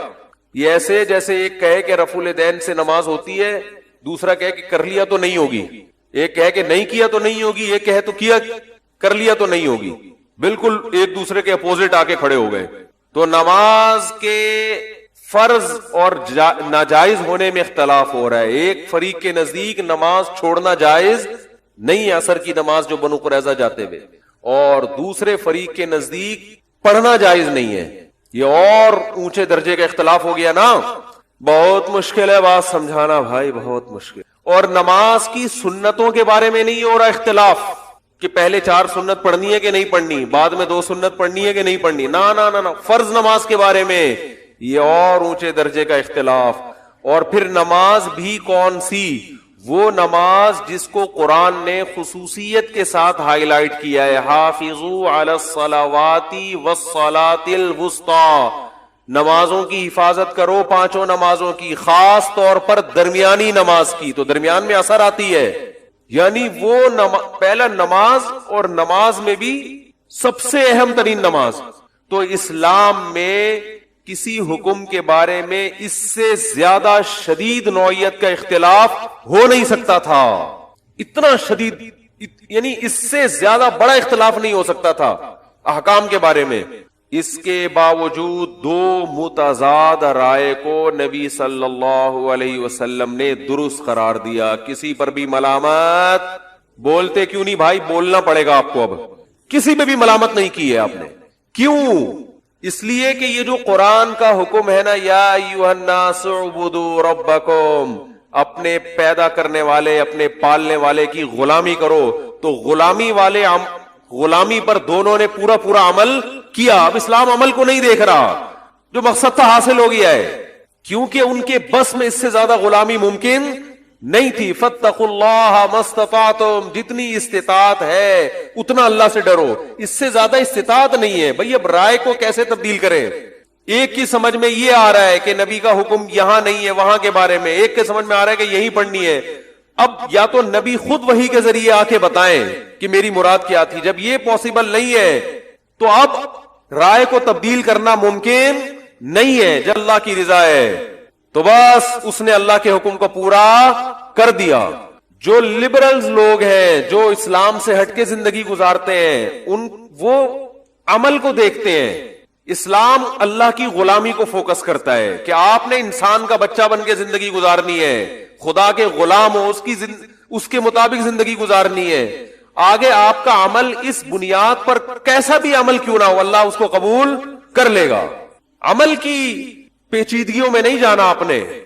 S3: یہ ایسے جیسے ایک کہے کہ رفع الیدین سے نماز ہوتی ہے، دوسرا کہے کہ کر لیا تو نہیں ہوگی. ایک کہے کہ نہیں کیا تو نہیں ہوگی، ایک کہے تو کیا کر لیا تو نہیں ہوگی. بالکل ایک دوسرے کے اپوزٹ آ کے کھڑے ہو گئے. تو نماز کے فرض اور ناجائز ہونے میں اختلاف ہو رہا ہے. ایک فریق کے نزدیک نماز چھوڑنا جائز نہیں ہے، عصر کی نماز جو بنو قریظہ جاتے ہوئے، اور دوسرے فریق کے نزدیک پڑھنا جائز نہیں ہے. یہ اور اونچے درجے کا اختلاف ہو گیا نا. بہت مشکل ہے بات سمجھانا بھائی، بہت مشکل. اور نماز کی سنتوں کے بارے میں نہیں ہو رہا اختلاف کہ پہلے 4 سنت پڑھنی ہے کہ نہیں پڑھنی، بعد میں 2 سنت پڑھنی ہے کہ نہیں پڑھنی. نہ فرض نماز کے بارے میں یہ اور اونچے درجے کا اختلاف. اور پھر نماز بھی کون سی؟ وہ نماز جس کو قرآن نے خصوصیت کے ساتھ ہائی لائٹ کیا ہے، حافظوا علی الصلوات والصلاۃ الوسطی، نمازوں کی حفاظت کرو، 5 نمازوں کی، خاص طور پر درمیانی نماز کی. تو درمیان میں اثر آتی ہے، یعنی وہ پہلا نماز، اور نماز میں بھی سب سے اہم ترین نماز. تو اسلام میں کسی حکم کے بارے میں اس سے زیادہ شدید نوعیت کا اختلاف ہو نہیں سکتا تھا. اتنا شدید، یعنی اس سے زیادہ بڑا اختلاف نہیں ہو سکتا تھا احکام کے بارے میں. اس کے باوجود دو متضاد رائے کو نبی صلی اللہ علیہ وسلم نے درست قرار دیا. کسی پر بھی ملامت بولتے کیوں نہیں بھائی؟ بولنا پڑے گا آپ کو. اب کسی پہ بھی ملامت نہیں کی ہے آپ نے. کیوں؟ اس لیے کہ یہ جو قرآن کا حکم ہے نا، یا ایھا الناس اعبدوا ربکم، اپنے پیدا کرنے والے، اپنے پالنے والے کی غلامی کرو، تو غلامی پر دونوں نے پورا عمل کیا. اب اسلام عمل کو نہیں دیکھ رہا، جو مقصد تھا حاصل ہو گیا ہے، کیونکہ ان کے بس میں اس سے زیادہ غلامی ممکن نہیں تھی. فاتقوا اللہ ما استطعتم، جتنی استطاعت ہے اتنا اللہ سے ڈرو، اس سے زیادہ استطاعت نہیں ہے. بھئی اب رائے کو کیسے تبدیل کریں؟ ایک کی سمجھ میں یہ آ رہا ہے کہ نبی کا حکم یہاں نہیں ہے وہاں کے بارے میں، ایک کے سمجھ میں آ رہا ہے کہ یہی پڑھنی ہے. اب یا تو نبی خود وحی کے ذریعے آ کے بتائیں کہ میری مراد کیا تھی. جب یہ پاسبل نہیں ہے تو اب رائے کو تبدیل کرنا ممکن نہیں ہے. جب اللہ کی رضا ہے تو بس اس نے اللہ کے حکم کو پورا کر دیا. جو لبرلز لوگ ہیں، جو اسلام سے ہٹ کے زندگی گزارتے ہیں، وہ عمل کو دیکھتے ہیں. اسلام اللہ کی غلامی کو فوکس کرتا ہے کہ آپ نے انسان کا بچہ بن کے زندگی گزارنی ہے، خدا کے غلام ہو، اس کے مطابق زندگی گزارنی ہے. آگے آپ کا عمل اس بنیاد پر کیسا بھی عمل کیوں نہ ہو، اللہ اس کو قبول کر لے گا. عمل کی پیچیدگیوں میں نہیں جانا آپ نے.